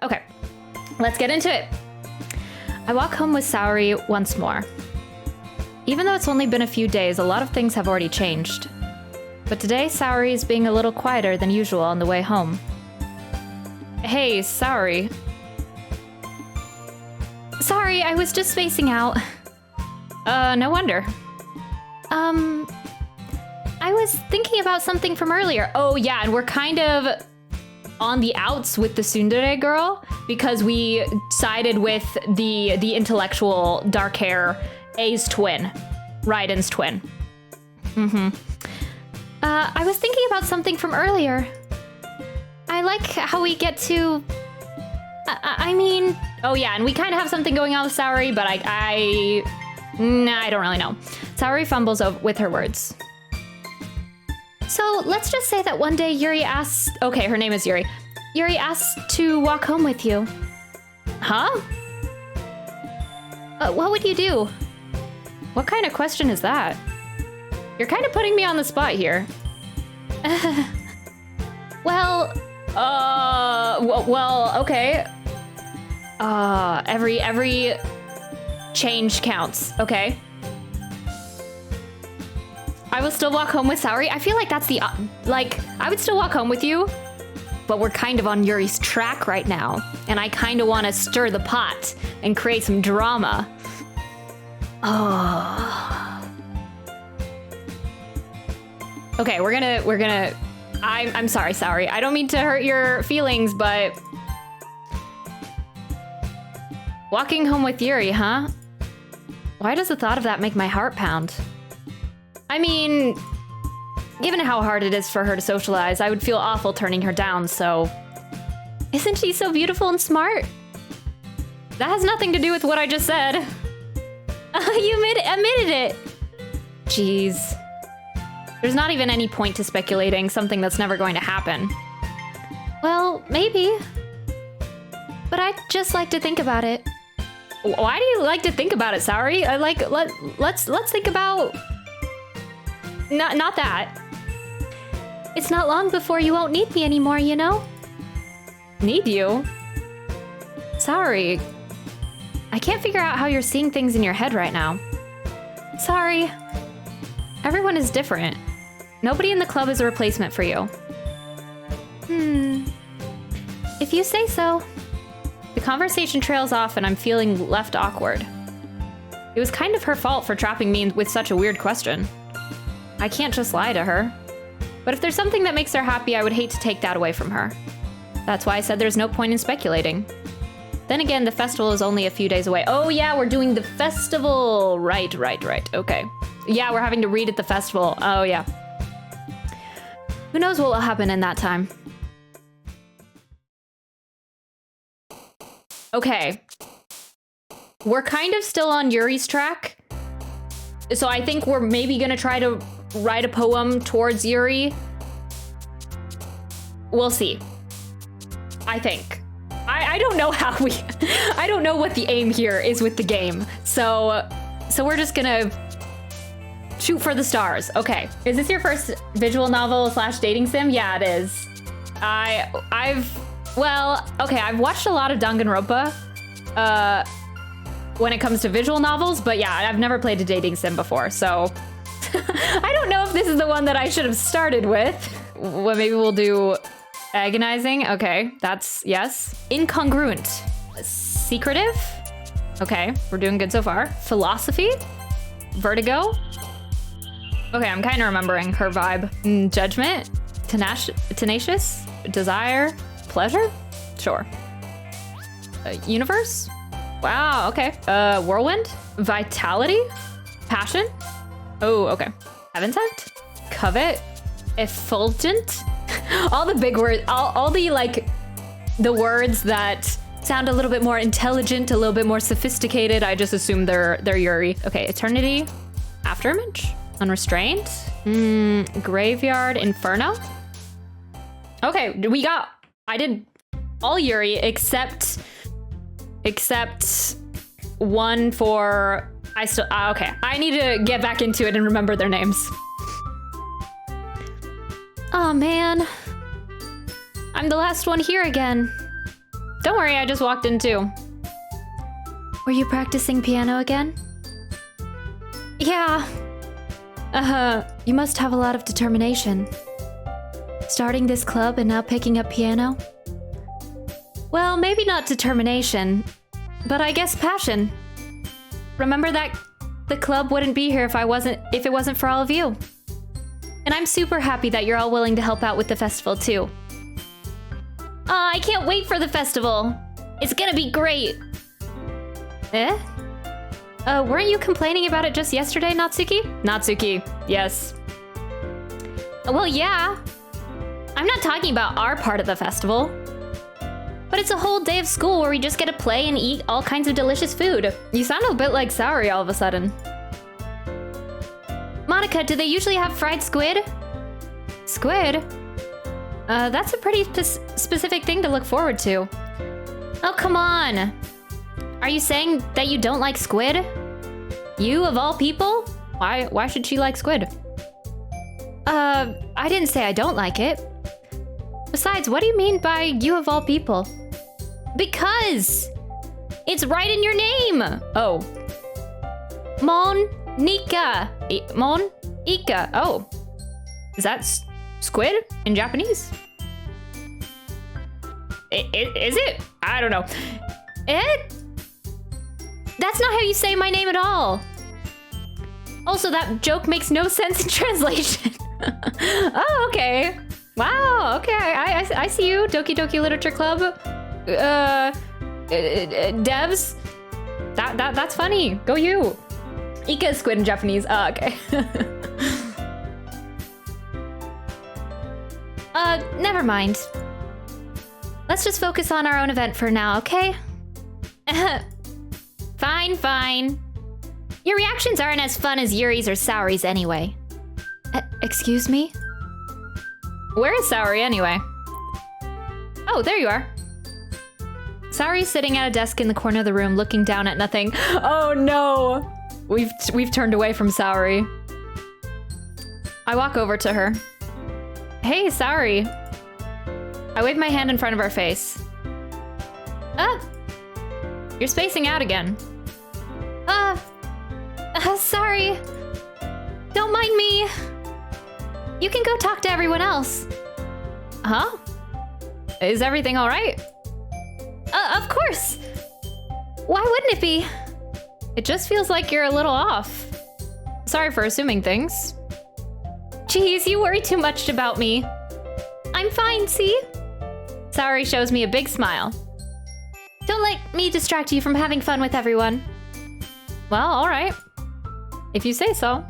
Okay, let's get into it. I walk home with Saori once more. Even though it's only been a few days, a lot of things have already changed. But today, Saori is being a little quieter than usual on the way home. Hey, Saori. Sorry, I was just spacing out. No wonder. I was thinking about something from earlier. Oh yeah, and we're kind of on the outs with the tsundere girl because we sided with the intellectual dark hair A's twin, Raiden's twin. I was thinking about something from earlier. I like how we get to... I mean... Oh yeah, and we kind of have something going on with Saori, but I don't really know. Saori fumbles with her words. So let's just say that one day Yuri asked... Okay, her name is Yuri. Yuri asked to walk home with you. Huh? What would you do? What kind of question is that? You're kind of putting me on the spot here. Well, okay. Every change counts, okay? I will still walk home with Saori. I feel like that's the, I would still walk home with you, but we're kind of on Yuri's track right now, and I kind of want to stir the pot and create some drama. Oh. Okay, I'm sorry, Saori. I don't mean to hurt your feelings, but... Walking home with Yuri, huh? Why does the thought of that make my heart pound? I mean, given how hard it is for her to socialize, I would feel awful turning her down, so... Isn't she so beautiful and smart? That has nothing to do with what I just said. You admitted it! Jeez. There's not even any point to speculating something that's never going to happen. Well, maybe. But I'd just like to think about it. Why do you like to think about it, Saori? Let's think about... Not that. It's not long before you won't need me anymore, you know? Need you? Sorry. I can't figure out how you're seeing things in your head right now. Sorry. Everyone is different. Nobody in the club is a replacement for you. If you say so. The conversation trails off and I'm feeling left awkward. It was kind of her fault for trapping me with such a weird question. I can't just lie to her. But if there's something that makes her happy, I would hate to take that away from her. That's why I said there's no point in speculating. Then again, the festival is only a few days away. Oh yeah, we're doing the festival. Right. Okay. Yeah, we're having to read at the festival. Oh yeah. Who knows what will happen in that time? Okay. We're kind of still on Yuri's track. So I think we're maybe gonna try to write a poem towards Yuri. We'll see. I think. I don't know how we... I don't know what the aim here is with the game. So we're just gonna shoot for the stars. Okay. Is this your first visual novel / dating sim? Yeah, it is. I've watched a lot of Danganronpa when it comes to visual novels, but yeah, I've never played a dating sim before, so I don't know if this is the one that I should have started with. Well, maybe we'll do agonizing. Okay, that's yes. Incongruent. Secretive. Okay, we're doing good so far. Philosophy. Vertigo. Okay, I'm kind of remembering her vibe. Judgment. Tenacious. Desire. Pleasure? Sure. Universe? Wow, okay. Whirlwind? Vitality? Passion? Oh, okay. Heaven sent? Covet? Effulgent? All the big words, all the, like, the words that sound a little bit more intelligent, a little bit more sophisticated, I just assume they're Yuri. Okay, Eternity? Afterimage? Unrestrained? Graveyard? Inferno? Okay, I did all Yuri except one for... okay. I need to get back into it and remember their names. Oh man. I'm the last one here again. Don't worry, I just walked in too. Were you practicing piano again? Yeah. You must have a lot of determination. Starting this club and now picking up piano? Well, maybe not determination, but I guess passion. Remember that the club wouldn't be here if it wasn't for all of you. And I'm super happy that you're all willing to help out with the festival too. I can't wait for the festival. It's gonna be great. Eh? Weren't you complaining about it just yesterday, Natsuki? Natsuki, yes. Well, yeah. I'm not talking about our part of the festival. But it's a whole day of school where we just get to play and eat all kinds of delicious food. You sound a bit like Saori all of a sudden. Monica, do they usually have fried squid? Squid? That's a pretty specific thing to look forward to. Oh, come on. Are you saying that you don't like squid? You, of all people? Why should she like squid? I didn't say I don't like it. Besides, what do you mean by you of all people? Because it's right in your name. Oh. Monika. Mon-ika. Oh. Is that squid in Japanese? Is it? I don't know. That's not how you say my name at all. Also, that joke makes no sense in translation. Oh, okay. Wow, okay. I see you, Doki Doki Literature Club. Devs. That's funny. Go you. Ika is squid in Japanese. Oh, okay. Never mind. Let's just focus on our own event for now, okay? Fine. Your reactions aren't as fun as Yuri's or Saori's anyway. Excuse me? Where is Saori anyway? Oh, there you are. Saori's sitting at a desk in the corner of the room looking down at nothing. Oh no! We've turned away from Saori. I walk over to her. Hey, Saori. I wave my hand in front of her face. You're spacing out again. Sorry. Don't mind me. You can go talk to everyone else. Huh? Is everything all right? Of course. Why wouldn't it be? It just feels like you're a little off. Sorry for assuming things. Jeez, you worry too much about me. I'm fine, see? Saori shows me a big smile. Don't let me distract you from having fun with everyone. Well, all right. If you say so.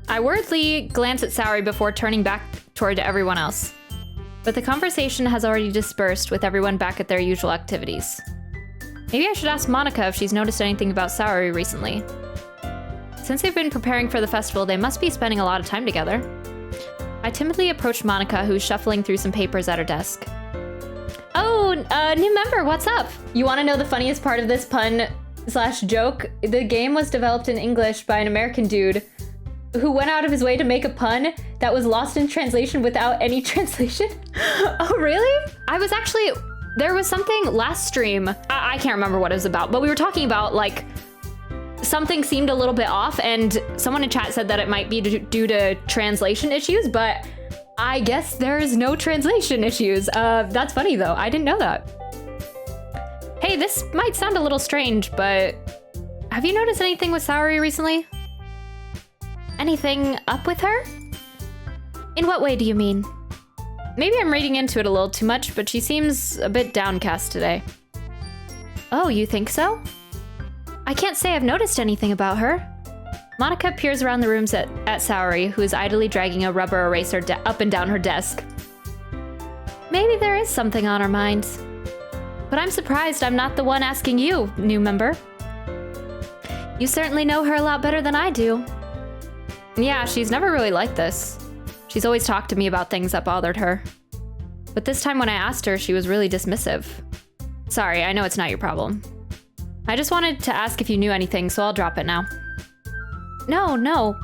I worriedly glance at Saori before turning back toward everyone else. But the conversation has already dispersed with everyone back at their usual activities. Maybe I should ask Monica if she's noticed anything about Saori recently. Since they've been preparing for the festival, they must be spending a lot of time together. I timidly approached Monica, who's shuffling through some papers at her desk. Oh, new member, what's up? You want to know the funniest part of this pun/joke? The game was developed in English by an American dude who went out of his way to make a pun that was lost in translation without any translation. Oh, really? There was something last stream, I can't remember what it was about, but we were talking about, like, something seemed a little bit off, and someone in chat said that it might be due to translation issues, but I guess there's no translation issues. That's funny, though. I didn't know that. Hey, this might sound a little strange, but have you noticed anything with Saori recently? Anything up with her? In what way do you mean? Maybe I'm reading into it a little too much, but she seems a bit downcast today. Oh, you think so? I can't say I've noticed anything about her. Monica peers around the rooms at Saori, who is idly dragging a rubber eraser up and down her desk. Maybe there is something on her minds. But I'm surprised I'm not the one asking you, new member. You certainly know her a lot better than I do. Yeah, she's never really liked this. She's always talked to me about things that bothered her. But this time when I asked her, she was really dismissive. Sorry, I know it's not your problem. I just wanted to ask if you knew anything, so I'll drop it now. No.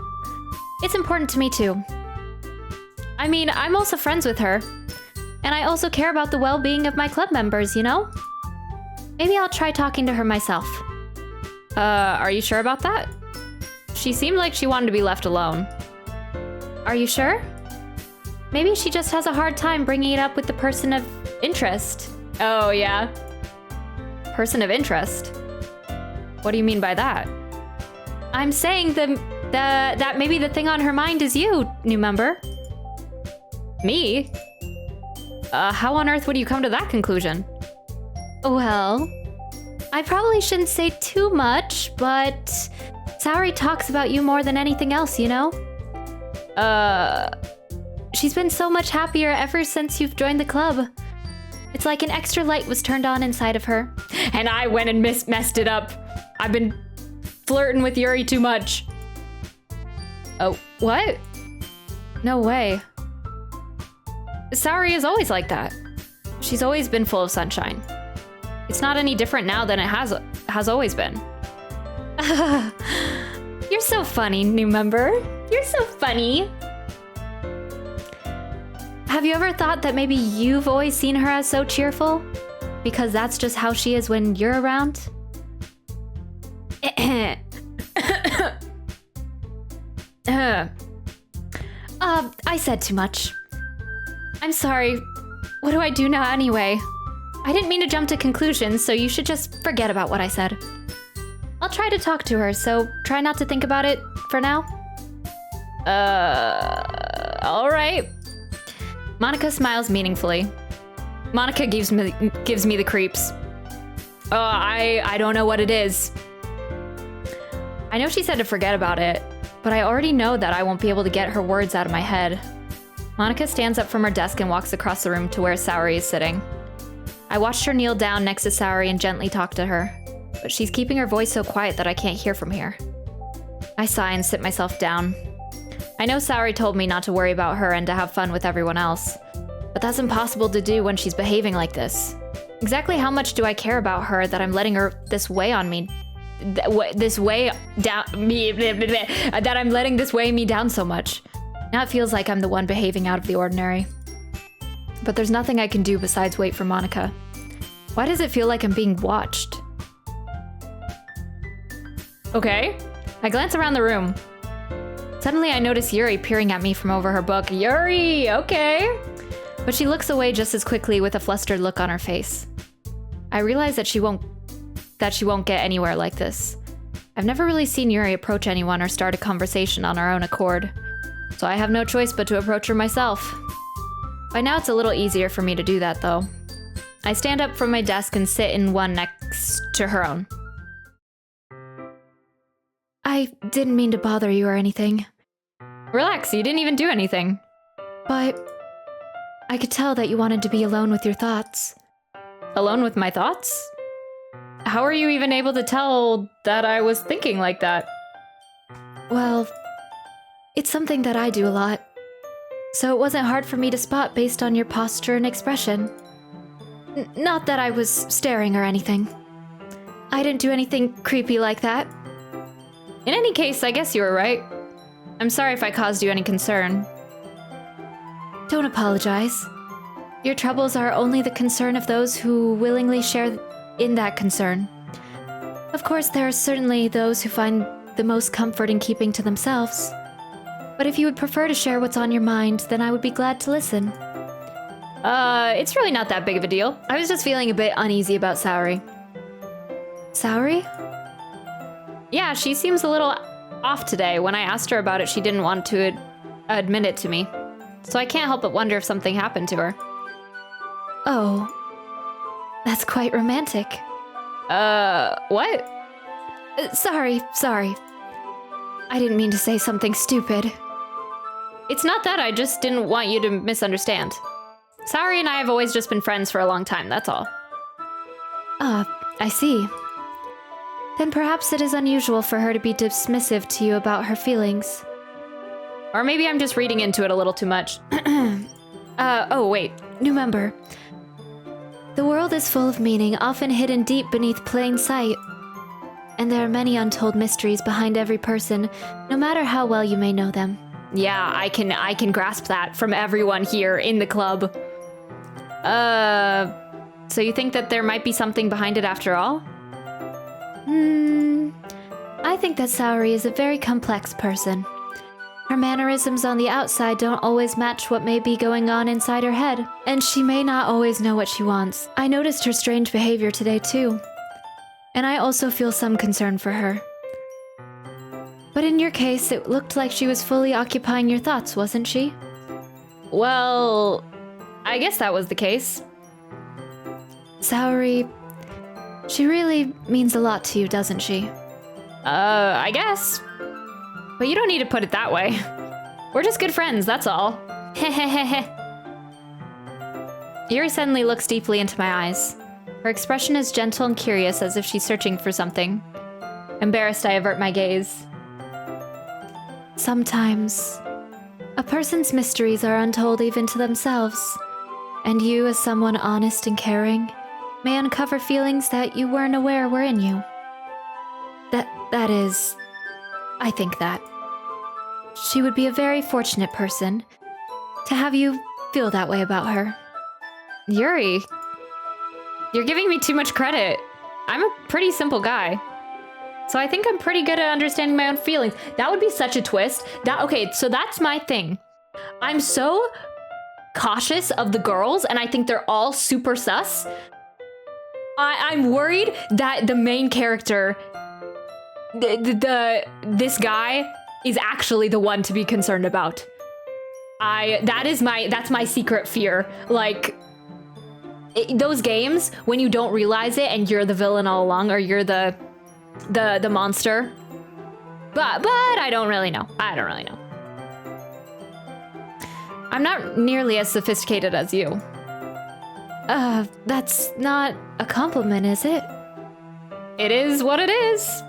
It's important to me too. I mean, I'm also friends with her. And I also care about the well-being of my club members, you know? Maybe I'll try talking to her myself. Are you sure about that? She seemed like she wanted to be left alone. Are you sure? Maybe she just has a hard time bringing it up with the person of interest. Oh, yeah. Person of interest? What do you mean by that? I'm saying that maybe the thing on her mind is you, new member. Me? How on earth would you come to that conclusion? Well, I probably shouldn't say too much, but Saori talks about you more than anything else, you know? She's been so much happier ever since you've joined the club. It's like an extra light was turned on inside of her. And I went and messed it up. I've been flirting with Yuri too much. Oh, what? No way. Saori is always like that. She's always been full of sunshine. It's not any different now than it has always been. You're so funny, new member. You're so funny. Have you ever thought that maybe you've always seen her as so cheerful? Because that's just how she is when you're around? I said too much. I'm sorry. What do I do now anyway? I didn't mean to jump to conclusions, so you should just forget about what I said. I'll try to talk to her, so try not to think about it for now. Alright. Monica smiles meaningfully. Monica gives me the creeps. Oh, I don't know what it is. I know she said to forget about it, but I already know that I won't be able to get her words out of my head. Monica stands up from her desk and walks across the room to where Saori is sitting. I watched her kneel down next to Saori and gently talk to her, but she's keeping her voice so quiet that I can't hear from here. I sigh and sit myself down. I know Saori told me not to worry about her and to have fun with everyone else, but that's impossible to do when she's behaving like this. Exactly how much do I care about her that I'm letting her weigh me down so much? Now it feels like I'm the one behaving out of the ordinary. But there's nothing I can do besides wait for Monica. Why does it feel like I'm being watched? Okay. I glance around the room. Suddenly I notice Yuri peering at me from over her book. Yuri, okay. But she looks away just as quickly with a flustered look on her face. I realize that she won't get anywhere like this. I've never really seen Yuri approach anyone or start a conversation on her own accord, so I have no choice but to approach her myself. By now it's a little easier for me to do that, though. I stand up from my desk and sit in one next to her own. I didn't mean to bother you or anything. Relax, you didn't even do anything. But I could tell that you wanted to be alone with your thoughts. Alone with my thoughts? How are you even able to tell that I was thinking like that? Well, it's something that I do a lot. So it wasn't hard for me to spot based on your posture and expression. Not that I was staring or anything. I didn't do anything creepy like that. In any case, I guess you were right. I'm sorry if I caused you any concern. Don't apologize. Your troubles are only the concern of those who willingly share in that concern. Of course, there are certainly those who find the most comfort in keeping to themselves. But if you would prefer to share what's on your mind, then I would be glad to listen. It's really not that big of a deal. I was just feeling a bit uneasy about Saori. Saori? Yeah, she seems a little off today. When I asked her about it, she didn't want to admit it to me. So I can't help but wonder if something happened to her. Oh, that's quite romantic. What? Sorry. I didn't mean to say something stupid. It's not that, I just didn't want you to misunderstand. Saori and I have always just been friends for a long time, that's all. I see. Then perhaps it is unusual for her to be dismissive to you about her feelings. Or maybe I'm just reading into it a little too much. Oh wait, new member. The world is full of meaning, often hidden deep beneath plain sight. And there are many untold mysteries behind every person, no matter how well you may know them. Yeah, I can grasp that from everyone here in the club. So you think that there might be something behind it after all? I think that Saori is a very complex person. Her mannerisms on the outside don't always match what may be going on inside her head, and she may not always know what she wants. I noticed her strange behavior today too, and I also feel some concern for her. But in your case, it looked like she was fully occupying your thoughts, wasn't she? Well, I guess that was the case. Saori, she really means a lot to you, doesn't she? I guess. But you don't need to put it that way. We're just good friends, that's all. Hehehehe. Yuri suddenly looks deeply into my eyes. Her expression is gentle and curious, as if she's searching for something. Embarrassed, I avert my gaze. Sometimes, a person's mysteries are untold even to themselves, and you, as someone honest and caring, may uncover feelings that you weren't aware were in you. That is, I think that. She would be a very fortunate person to have you feel that way about her. Yuri, you're giving me too much credit. I'm a pretty simple guy. So I think I'm pretty good at understanding my own feelings. That would be such a twist. Okay, so that's my thing. I'm so cautious of the girls, and I think they're all super sus. I'm worried that the main character, this guy, is actually the one to be concerned about. That's my secret fear. Like, those games, when you don't realize it and you're the villain all along, or you're the monster. But I don't really know. I'm not nearly as sophisticated as you. That's not a compliment, is it? It is what it is.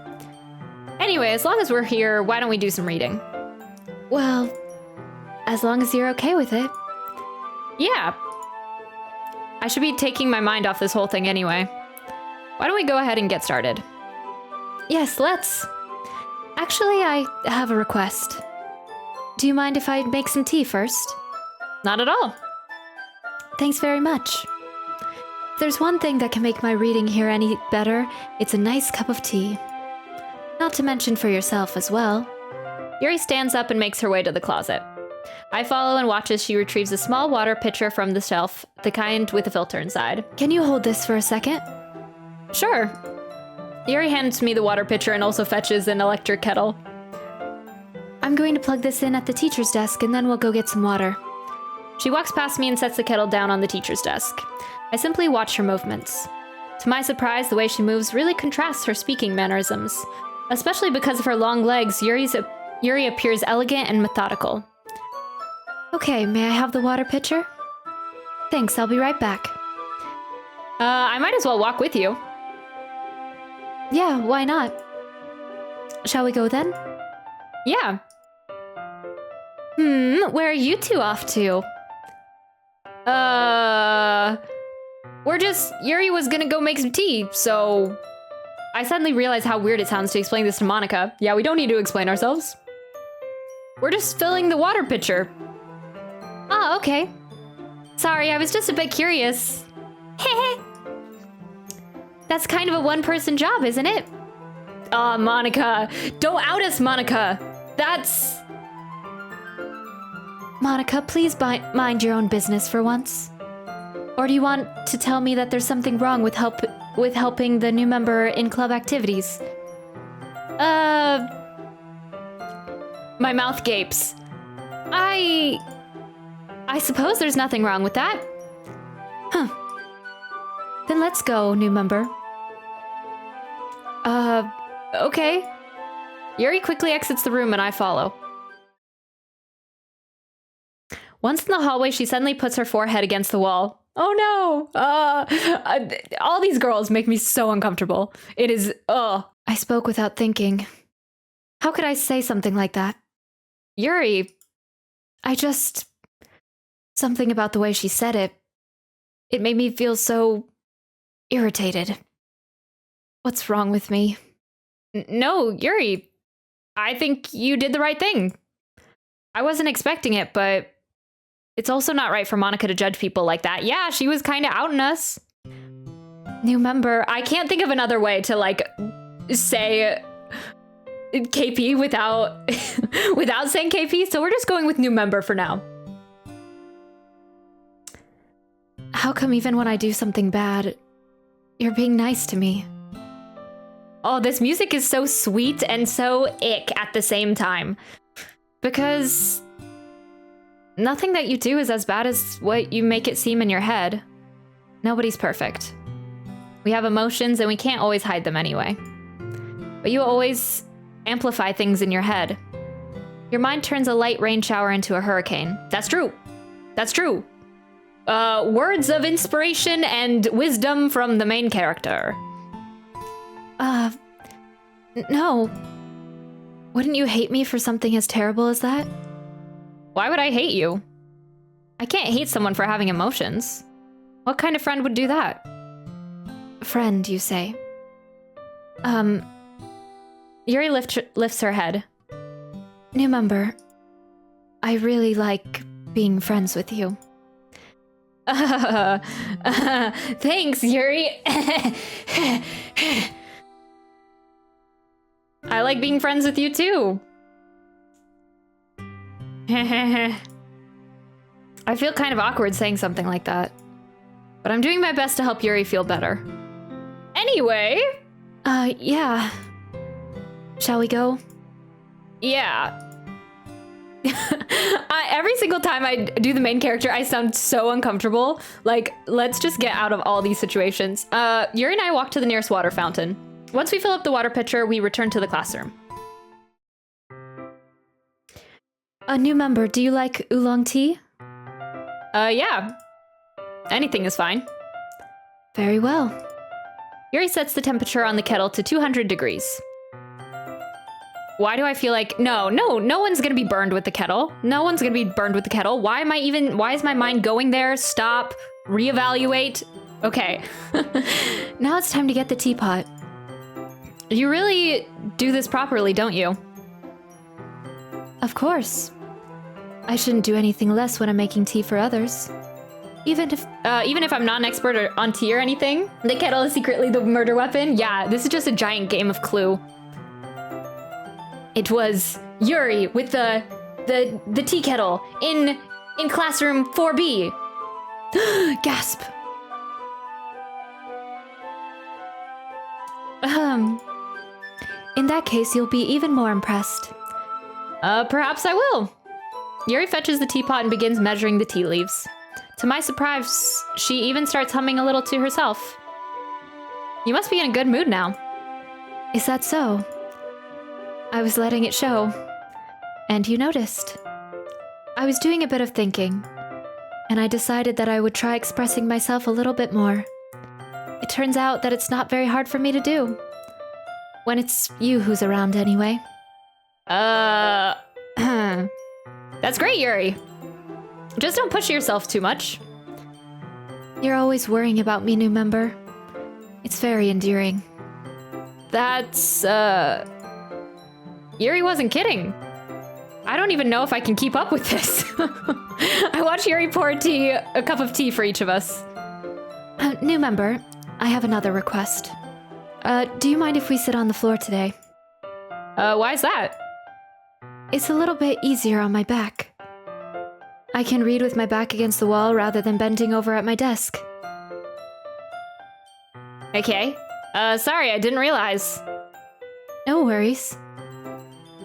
Anyway, as long as we're here, why don't we do some reading? Well, as long as you're okay with it. Yeah. I should be taking my mind off this whole thing anyway. Why don't we go ahead and get started? Yes, let's. Actually, I have a request. Do you mind if I make some tea first? Not at all. Thanks very much. If there's one thing that can make my reading here any better, it's a nice cup of tea. Not to mention for yourself as well. Yuri stands up and makes her way to the closet. I follow and watch as she retrieves a small water pitcher from the shelf, the kind with a filter inside. Can you hold this for a second? Sure. Yuri hands me the water pitcher and also fetches an electric kettle. I'm going to plug this in at the teacher's desk, and then we'll go get some water. She walks past me and sets the kettle down on the teacher's desk. I simply watch her movements. To my surprise, the way she moves really contrasts her speaking mannerisms. Especially because of her long legs, Yuri appears elegant and methodical. Okay, may I have the water pitcher? Thanks, I'll be right back. I might as well walk with you. Yeah, why not? Shall we go then? Yeah. Where are you two off to? Yuri was gonna go make some tea, so... I suddenly realize how weird it sounds to explain this to Monica. Yeah, we don't need to explain ourselves. We're just filling the water pitcher. Oh, okay. Sorry, I was just a bit curious. Heh. That's kind of a one-person job, isn't it? Monica. Don't out us, Monica. That's... Monica, please mind your own business for once. Or do you want to tell me that there's something wrong with helping the new member in club activities? My mouth gapes. I suppose there's nothing wrong with that. Huh. Then let's go, new member. Okay. Yuri quickly exits the room and I follow. Once in the hallway, she suddenly puts her forehead against the wall. Oh no! All these girls make me so uncomfortable. It is, I spoke without thinking. How could I say something like that? Yuri. Something about the way she said it. It made me feel so irritated. What's wrong with me? No, Yuri. I think you did the right thing. I wasn't expecting it, but It's also not right for Monica to judge people like that. Yeah, she was kind of outing us. New member. I can't think of another way to, like, say KP without without saying KP, so we're just going with new member for now. How come even when I do something bad, you're being nice to me? Oh, this music is so sweet and so ick at the same time. Because nothing that you do is as bad as what you make it seem in your head. Nobody's perfect. We have emotions and we can't always hide them anyway. But you always amplify things in your head. Your mind turns a light rain shower into a hurricane. That's true. That's true. Words of inspiration and wisdom from the main character. No. Wouldn't you hate me for something as terrible as that? Why would I hate you? I can't hate someone for having emotions. What kind of friend would do that? Friend, you say? Yuri lifts her head. New member, I really like being friends with you. Thanks, Yuri. I like being friends with you too. I feel kind of awkward saying something like that. But I'm doing my best to help Yuri feel better. Anyway. Yeah. Shall we go? Yeah. Every single time I do the main character, I sound so uncomfortable. Like, let's just get out of all these situations. Yuri and I walk to the nearest water fountain. Once we fill up the water pitcher, we return to the classroom. A new member, do you like oolong tea? Yeah. Anything is fine. Very well. Yuri sets the temperature on the kettle to 200 degrees. Why do I feel like, no one's gonna be burned with the kettle. No one's gonna be burned with the kettle. Why is my mind going there? Stop, reevaluate. Okay. Now it's time to get the teapot. You really do this properly, don't you? Of course. I shouldn't do anything less when I'm making tea for others. Even if I'm not an expert on tea or anything, the kettle is secretly the murder weapon. Yeah, this is just a giant game of Clue. It was Yuri with the tea kettle in classroom 4B. Gasp. In that case, you'll be even more impressed. Perhaps I will. Yuri fetches the teapot and begins measuring the tea leaves. To my surprise, she even starts humming a little to herself. You must be in a good mood now. Is that so? I was letting it show. And you noticed. I was doing a bit of thinking, and I decided that I would try expressing myself a little bit more. It turns out that it's not very hard for me to do. When it's you who's around anyway. That's great, Yuri. Just don't push yourself too much. You're always worrying about me, new member. It's very endearing. That's, Yuri wasn't kidding. I don't even know if I can keep up with this. I watch Yuri pour a cup of tea for each of us. New member, I have another request. Do you mind if we sit on the floor today? Why is that? It's a little bit easier on my back. I can read with my back against the wall rather than bending over at my desk. Okay. Sorry, I didn't realize. No worries.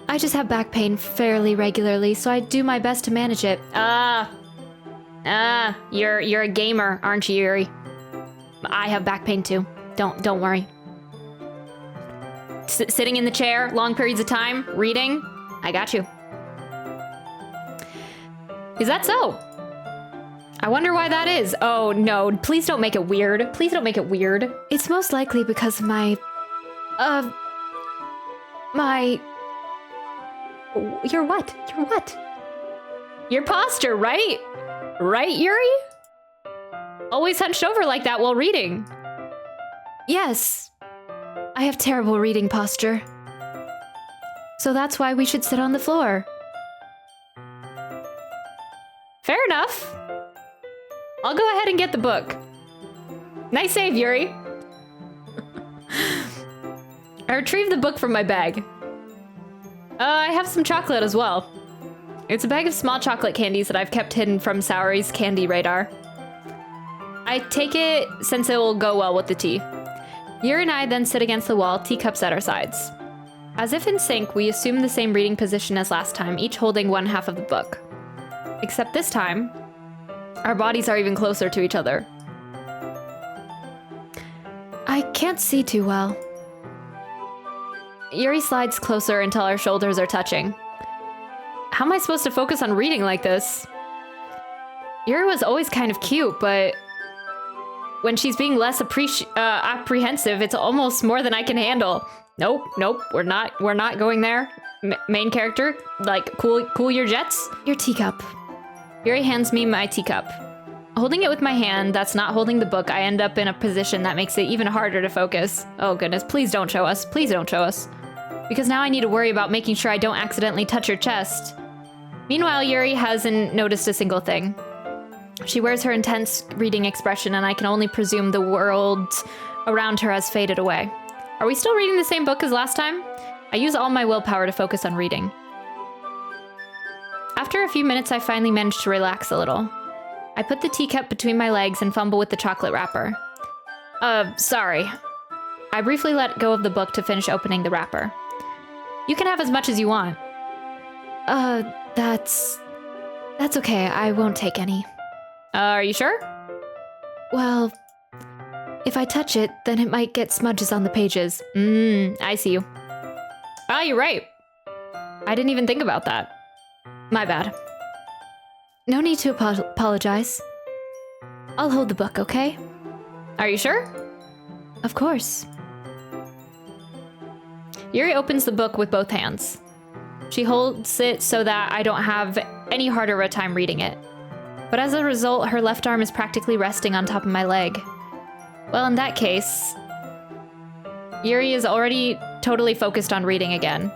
I just have back pain fairly regularly, so I do my best to manage it. You're a gamer, aren't you, Yuri? I have back pain too. Don't worry. Sitting in the chair, long periods of time, reading, I got you. Is that so? I wonder why that is. Oh no, please don't make it weird. Please don't make it weird. It's most likely because of my... Your what? Your what? Your posture, right? Right, Yuri? Always hunched over like that while reading. Yes. I have terrible reading posture. So that's why we should sit on the floor. Fair enough. I'll go ahead and get the book. Nice save, Yuri. I retrieved the book from my bag. I have some chocolate as well. It's a bag of small chocolate candies that I've kept hidden from Saori's candy radar. I take it since it will go well with the tea. Yuri and I then sit against the wall, teacups at our sides. As if in sync, we assume the same reading position as last time, each holding one half of the book. Except this time, our bodies are even closer to each other. I can't see too well. Yuri slides closer until our shoulders are touching. How am I supposed to focus on reading like this? Yuri was always kind of cute, but when she's being less apprehensive, it's almost more than I can handle. Nope, we're not going there. Main character, like, cool your jets. Your teacup. Yuri hands me my teacup. Holding it with my hand that's not holding the book, I end up in a position that makes it even harder to focus. Oh goodness, please don't show us. Please don't show us. Because now I need to worry about making sure I don't accidentally touch her chest. Meanwhile, Yuri hasn't noticed a single thing. She wears her intense reading expression, and I can only presume the world around her has faded away. Are we still reading the same book as last time? I use all my willpower to focus on reading. After a few minutes, I finally manage to relax a little. I put the teacup between my legs and fumble with the chocolate wrapper. Sorry. I briefly let go of the book to finish opening the wrapper. You can have as much as you want. That's okay. I won't take any. Are you sure? Well, if I touch it, then it might get smudges on the pages. I see you. Ah, you're right. I didn't even think about that. My bad. No need to apologize. I'll hold the book, okay? Are you sure? Of course. Yuri opens the book with both hands. She holds it so that I don't have any harder of a time reading it. But as a result, her left arm is practically resting on top of my leg. Well, in that case, Yuri is already totally focused on reading again.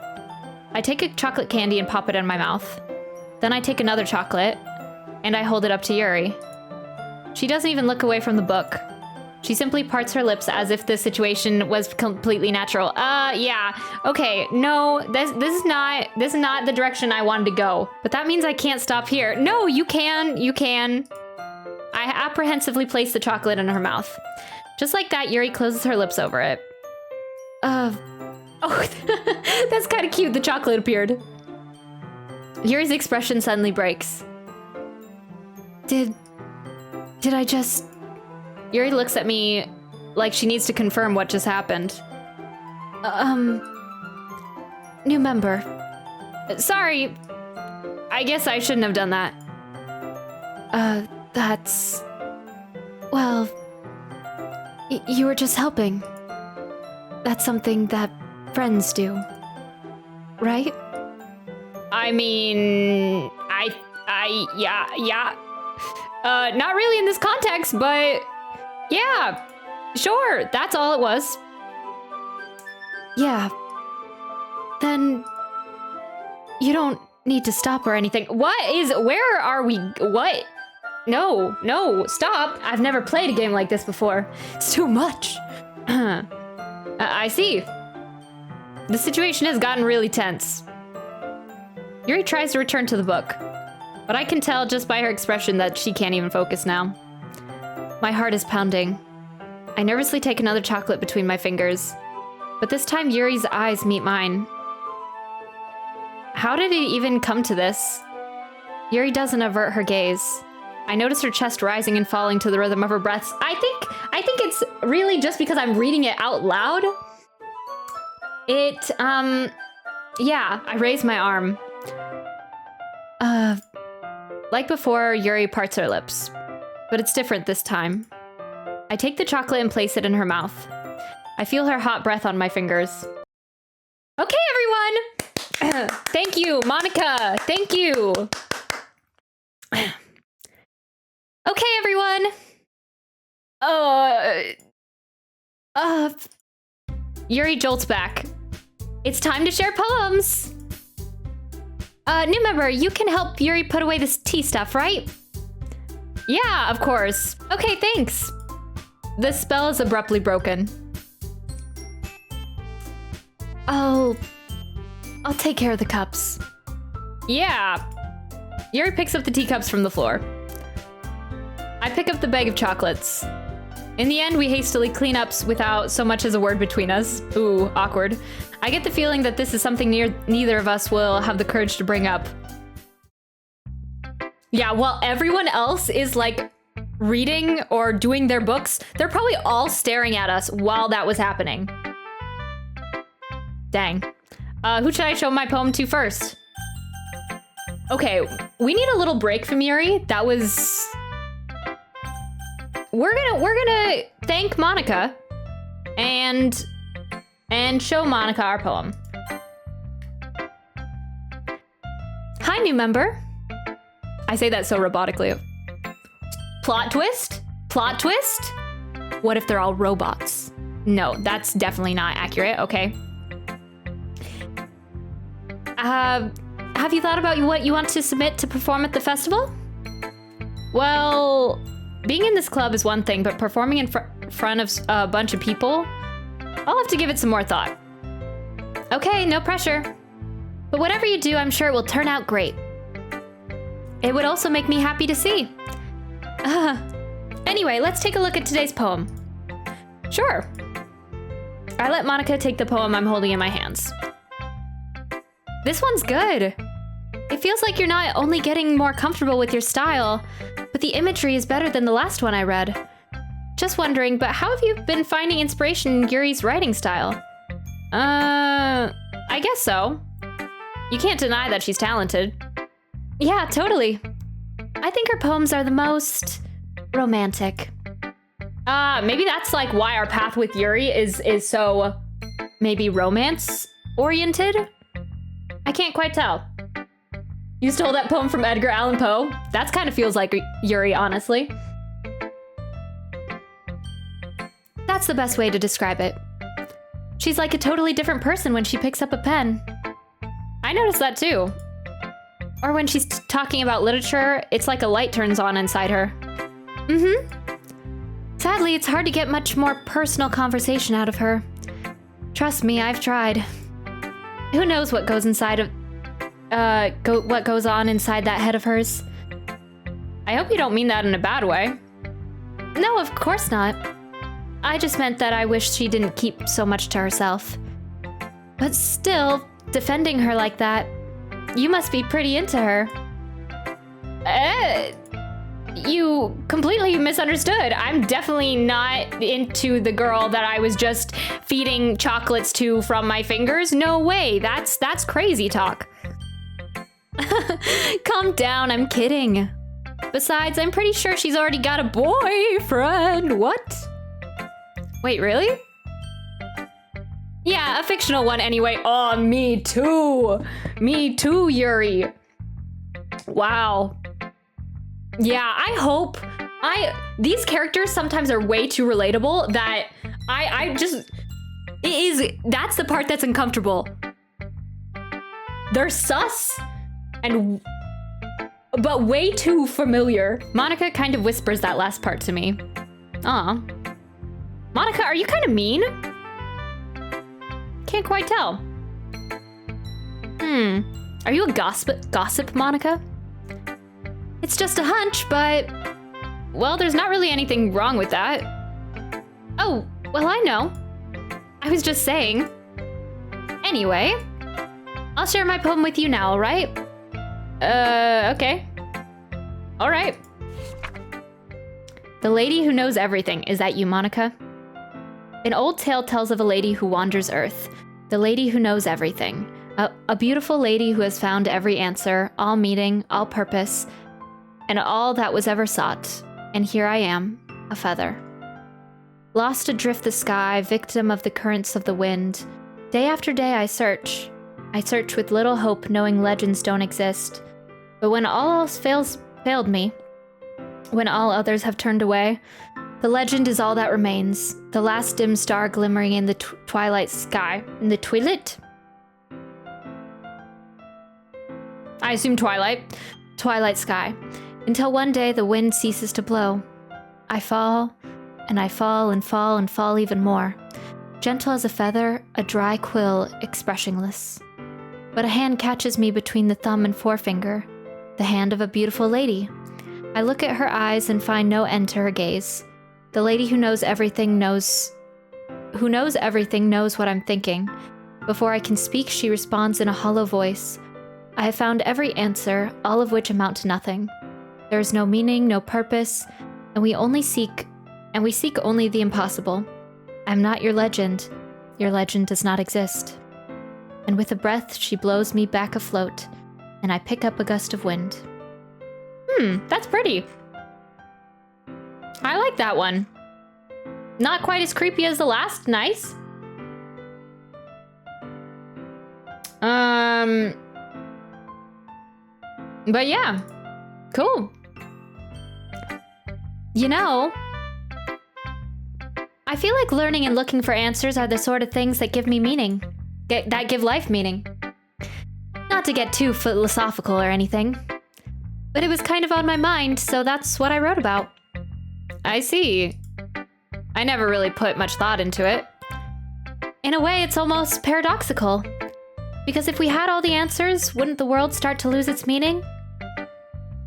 I take a chocolate candy and pop it in my mouth. Then I take another chocolate, and I hold it up to Yuri. She doesn't even look away from the book. She simply parts her lips as if the situation was completely natural. Yeah. Okay, no, this is not the direction I wanted to go. But that means I can't stop here. No, you can. I apprehensively place the chocolate in her mouth. Just like that, Yuri closes her lips over it. Oh, that's kind of cute. The chocolate appeared. Yuri's expression suddenly breaks. Did I just... Yuri looks at me like she needs to confirm what just happened. New member. Sorry. I guess I shouldn't have done that. That's... Well... you were just helping. That's something that friends do. Right? I mean... yeah. Not really in this context, but... Yeah, sure, that's all it was. Yeah. Then... you don't need to stop or anything. Where are we? What? No, stop. I've never played a game like this before. It's too much. I see. The situation has gotten really tense. Yuri tries to return to the book, but I can tell just by her expression that she can't even focus now. My heart is pounding. I nervously take another chocolate between my fingers, but this time Yuri's eyes meet mine. How did it even come to this? Yuri doesn't avert her gaze. I notice her chest rising and falling to the rhythm of her breaths. I think it's really just because I'm reading it out loud. Yeah, I raise my arm. Like before, Yuri parts her lips. But it's different this time. I take the chocolate and place it in her mouth. I feel her hot breath on my fingers. Okay, everyone! Thank you, Monica! Thank you! Okay, everyone! Yuri jolts back. It's time to share poems! New member, you can help Yuri put away this tea stuff, right? Yeah, of course. Okay, thanks. The spell is abruptly broken. I'll take care of the cups. Yeah. Yuri picks up the teacups from the floor. I pick up the bag of chocolates. In the end, we hastily clean up without so much as a word between us. Ooh, awkward. I get the feeling that this is something neither of us will have the courage to bring up. Yeah, while everyone else is like reading or doing their books, they're probably all staring at us while that was happening. Dang. Who should I show my poem to first? Okay, we need a little break from Yuri. That was... We're gonna thank Monica and show Monica our poem. Hi, new member. I say that so robotically. Plot twist? Plot twist? What if they're all robots? No, that's definitely not accurate, okay. Have you thought about what you want to submit to perform at the festival? Well, being in this club is one thing, but performing in front of a bunch of people, I'll have to give it some more thought. Okay, no pressure. But whatever you do, I'm sure it will turn out great. It would also make me happy to see. Anyway, let's take a look at today's poem. Sure. I let Monica take the poem I'm holding in my hands. This one's good. It feels like you're not only getting more comfortable with your style, but the imagery is better than the last one I read. Just wondering, but how have you been finding inspiration in Yuri's writing style? I guess so. You can't deny that she's talented. Yeah, totally. I think her poems are the most romantic. Maybe that's like why our path with Yuri is so maybe romance oriented? I can't quite tell. You stole that poem from Edgar Allan Poe? That kind of feels like Yuri, honestly. That's the best way to describe it. She's like a totally different person when she picks up a pen. I noticed that too. Or when she's talking about literature, it's like a light turns on inside her. Mm-hmm. Sadly, it's hard to get much more personal conversation out of her. Trust me, I've tried. Who knows what goes inside of... what goes on inside that head of hers? I hope you don't mean that in a bad way. No, of course not. I just meant that I wish she didn't keep so much to herself. But still, defending her like that, you must be pretty into her. You completely misunderstood. I'm definitely not into the girl that I was just feeding chocolates to from my fingers. No way. That's crazy talk. Calm down, I'm kidding. Besides, I'm pretty sure she's already got a boyfriend. What? Wait, really? Yeah, a fictional one anyway. Oh, me too. Me too, Yuri. Wow. Yeah, I hope... These characters sometimes are way too relatable that I just... That's the part that's uncomfortable. They're sus but way too familiar. Monica kind of whispers that last part to me. Aw. Monica, are you kind of mean? Can't quite tell. Are you a gossip, Monica? It's just a hunch, but... Well, there's not really anything wrong with that. Oh, well, I know. I was just saying. Anyway, I'll share my poem with you now, alright? Okay. Alright. The Lady Who Knows Everything. Is that you, Monica? An old tale tells of a lady who wanders Earth. The lady who knows everything. A beautiful lady who has found every answer, all meaning, all purpose, and all that was ever sought. And here I am, a feather. Lost adrift the sky, victim of the currents of the wind. Day after day I search. I search with little hope, knowing legends don't exist. But when all else failed me, when all others have turned away, the legend is all that remains. The last dim star glimmering in the twilight sky. In the twilight? I assume twilight. Twilight sky. Until one day the wind ceases to blow. I fall, and I fall and fall and fall even more. Gentle as a feather, a dry quill, expressionless. But a hand catches me between the thumb and forefinger, the hand of a beautiful lady. I look at her eyes and find no end to her gaze. The lady who knows everything knows what I'm thinking. Before I can speak, she responds in a hollow voice. I have found every answer, all of which amount to nothing. There is no meaning, no purpose, and we seek only the impossible. I am not your legend. Your legend does not exist. And with a breath, she blows me back afloat, and I pick up a gust of wind. That's pretty. I like that one. Not quite as creepy as the last. Nice. But yeah, cool. You know, I feel like learning and looking for answers are the sort of things that give me meaning. That give life meaning. Not to get too philosophical or anything, but it was kind of on my mind, so that's what I wrote about. I see. I never really put much thought into it. In a way, it's almost paradoxical. Because if we had all the answers, wouldn't the world start to lose its meaning?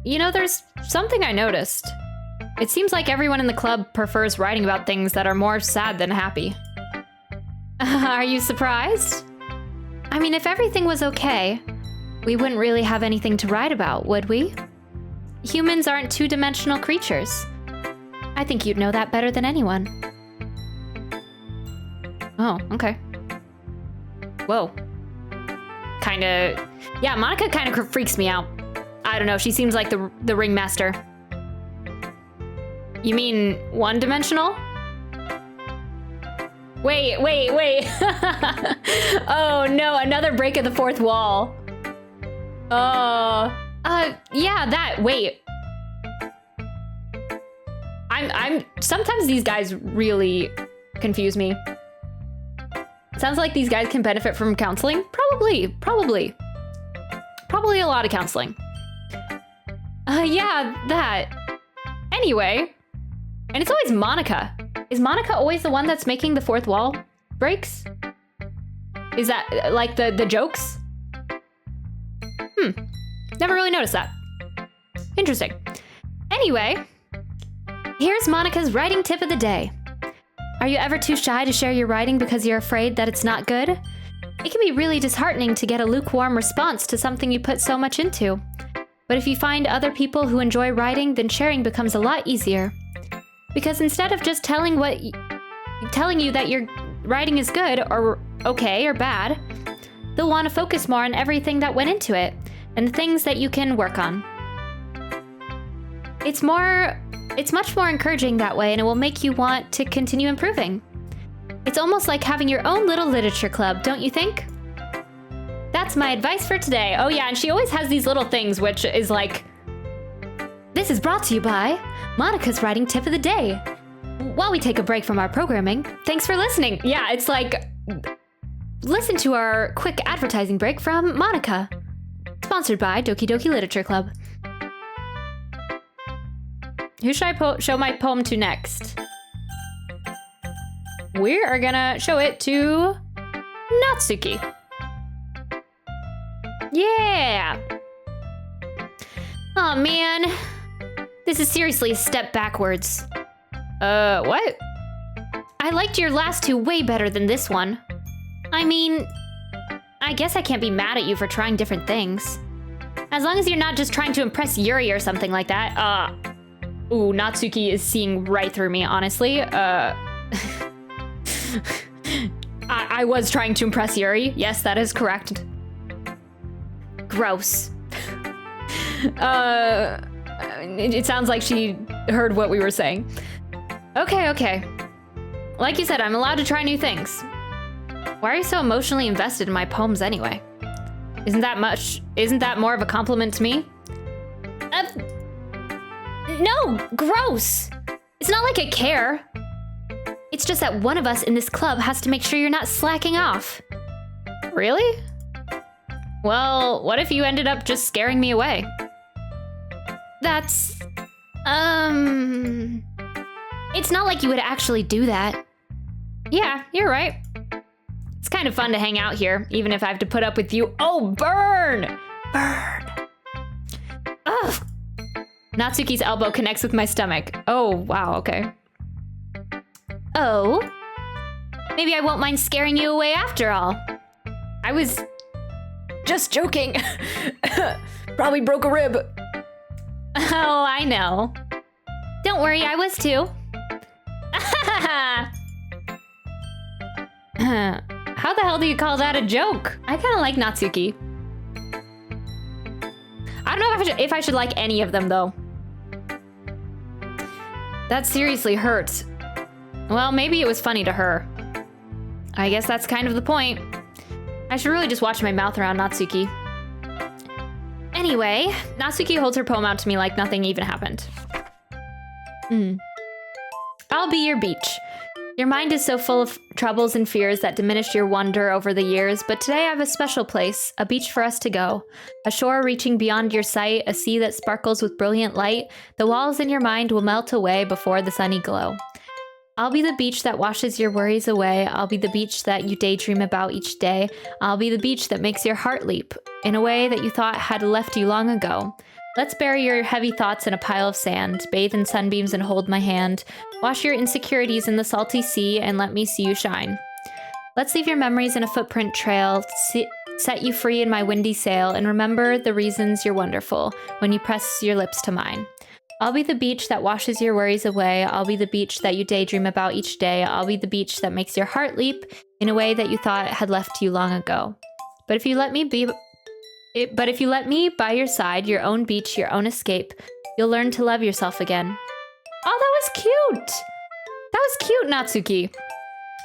You know, there's something I noticed. It seems like everyone in the club prefers writing about things that are more sad than happy. Are you surprised? I mean, if everything was okay, we wouldn't really have anything to write about, would we? Humans aren't two-dimensional creatures. I think you'd know that better than anyone. Oh, okay. Whoa. Yeah, Monica kind of freaks me out. I don't know, she seems like the ringmaster. You mean one-dimensional? Wait. Oh no, another break of the fourth wall. Yeah, that, wait. Sometimes these guys really confuse me. Sounds like these guys can benefit from counseling? Probably a lot of counseling. Yeah, that. Anyway, and it's always Monica. Is Monica always the one that's making the fourth wall breaks? Is that like the jokes? Never really noticed that. Interesting. Anyway, here's Monica's writing tip of the day. Are you ever too shy to share your writing because you're afraid that it's not good? It can be really disheartening to get a lukewarm response to something you put so much into. But if you find other people who enjoy writing, then sharing becomes a lot easier. Because instead of just telling you that your writing is good or okay or bad, they'll want to focus more on everything that went into it and the things that you can work on. It's much more encouraging that way, and it will make you want to continue improving. It's almost like having your own little literature club, don't you think? That's my advice for today. Oh yeah, and she always has these little things, which is like, this is brought to you by Monica's writing tip of the day. While we take a break from our programming, thanks for listening. Yeah, it's like, listen to our quick advertising break from Monica. Sponsored by Doki Doki Literature Club. Who should I show my poem to next? We are gonna show it to Natsuki. Yeah! Oh man, this is seriously a step backwards. What? I liked your last two way better than this one. I mean, I guess I can't be mad at you for trying different things. As long as you're not just trying to impress Yuri or something like that. Ooh, Natsuki is seeing right through me, honestly. I was trying to impress Yuri. Yes, that is correct. Gross. It sounds like she heard what we were saying. Okay. Like you said, I'm allowed to try new things. Why are you so emotionally invested in my poems anyway? Isn't that more of a compliment to me? No, gross. It's not like I care. It's just that one of us in this club has to make sure you're not slacking off. Really? Well, what if you ended up just scaring me away? That's... It's not like you would actually do that. Yeah, you're right. It's kind of fun to hang out here, even if I have to put up with you. Oh, burn! Burn. Ugh. Natsuki's elbow connects with my stomach. Oh, wow, okay. Oh? Maybe I won't mind scaring you away after all. I was just joking. Probably broke a rib. Oh, I know. Don't worry, I was too. How the hell do you call that a joke? I kind of like Natsuki. I don't know if I should like any of them, though. That seriously hurts. Well, maybe it was funny to her. I guess that's kind of the point. I should really just watch my mouth around Natsuki. Anyway, Natsuki holds her poem out to me like nothing even happened. I'll be your beach. Your mind is so full of troubles and fears that diminished your wonder over the years, but today I have a special place, a beach for us to go. A shore reaching beyond your sight, a sea that sparkles with brilliant light. The walls in your mind will melt away before the sunny glow. I'll be the beach that washes your worries away. I'll be the beach that you daydream about each day. I'll be the beach that makes your heart leap in a way that you thought had left you long ago. Let's bury your heavy thoughts in a pile of sand, bathe in sunbeams and hold my hand. Wash your insecurities in the salty sea and let me see you shine. Let's leave your memories in a footprint trail, set you free in my windy sail, and remember the reasons you're wonderful when you press your lips to mine. I'll be the beach that washes your worries away. I'll be the beach that you daydream about each day. I'll be the beach that makes your heart leap in a way that you thought had left you long ago. But if you let me by your side, your own beach, your own escape, you'll learn to love yourself again. Oh, that was cute. That was cute, Natsuki.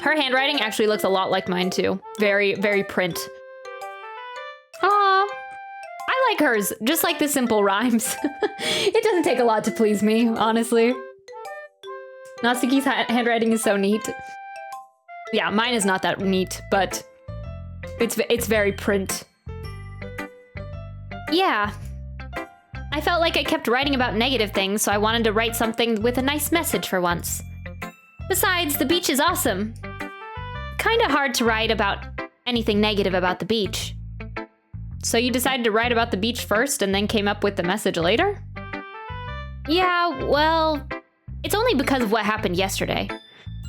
Her handwriting actually looks a lot like mine too. Very, very print. Aw, I like hers, just like the simple rhymes. It doesn't take a lot to please me, honestly. Natsuki's handwriting is so neat. Yeah, mine is not that neat, but it's very print. Yeah. I felt like I kept writing about negative things, so I wanted to write something with a nice message for once. Besides, the beach is awesome. Kinda hard to write about anything negative about the beach. So you decided to write about the beach first and then came up with the message later? Yeah, well, it's only because of what happened yesterday.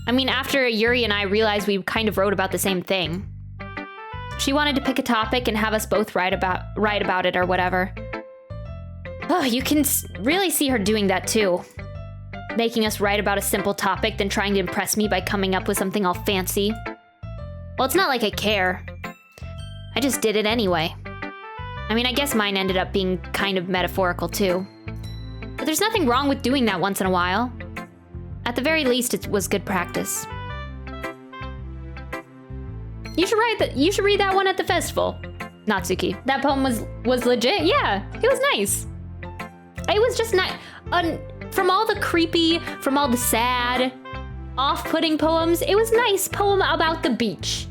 I mean, after Yuri and I realized we kind of wrote about the same thing. She wanted to pick a topic and have us both write about it or whatever. Oh, you can really see her doing that too. Making us write about a simple topic, then trying to impress me by coming up with something all fancy. Well, it's not like I care. I just did it anyway. I mean, I guess mine ended up being kind of metaphorical too. But there's nothing wrong with doing that once in a while. At the very least, it was good practice. You should read that one at the festival, Natsuki. That poem was legit. Yeah, it was nice. It was just not from all the creepy, from all the sad, off-putting poems. It was a nice poem about the beach.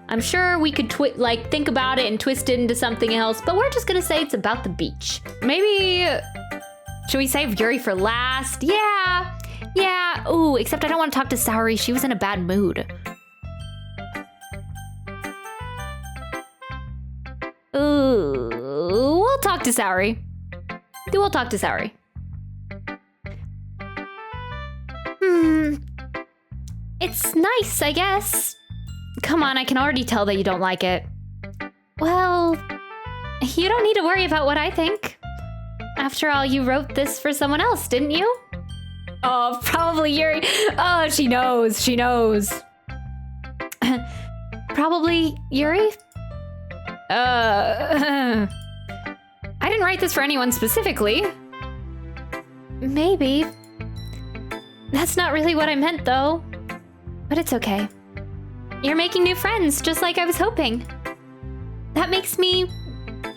I'm sure we could think about it and twist it into something else, but we're just gonna say it's about the beach. Maybe should we save Yuri for last? Yeah. Ooh, except I don't want to talk to Saori. She was in a bad mood. Ooh, we'll talk to Saori. It's nice, I guess. Come on, I can already tell that you don't like it. Well, you don't need to worry about what I think. After all, you wrote this for someone else, didn't you? Oh, probably Yuri. Oh, she knows. Probably Yuri? I didn't write this for anyone specifically. Maybe. That's not really what I meant, though. But it's okay. You're making new friends, just like I was hoping. That makes me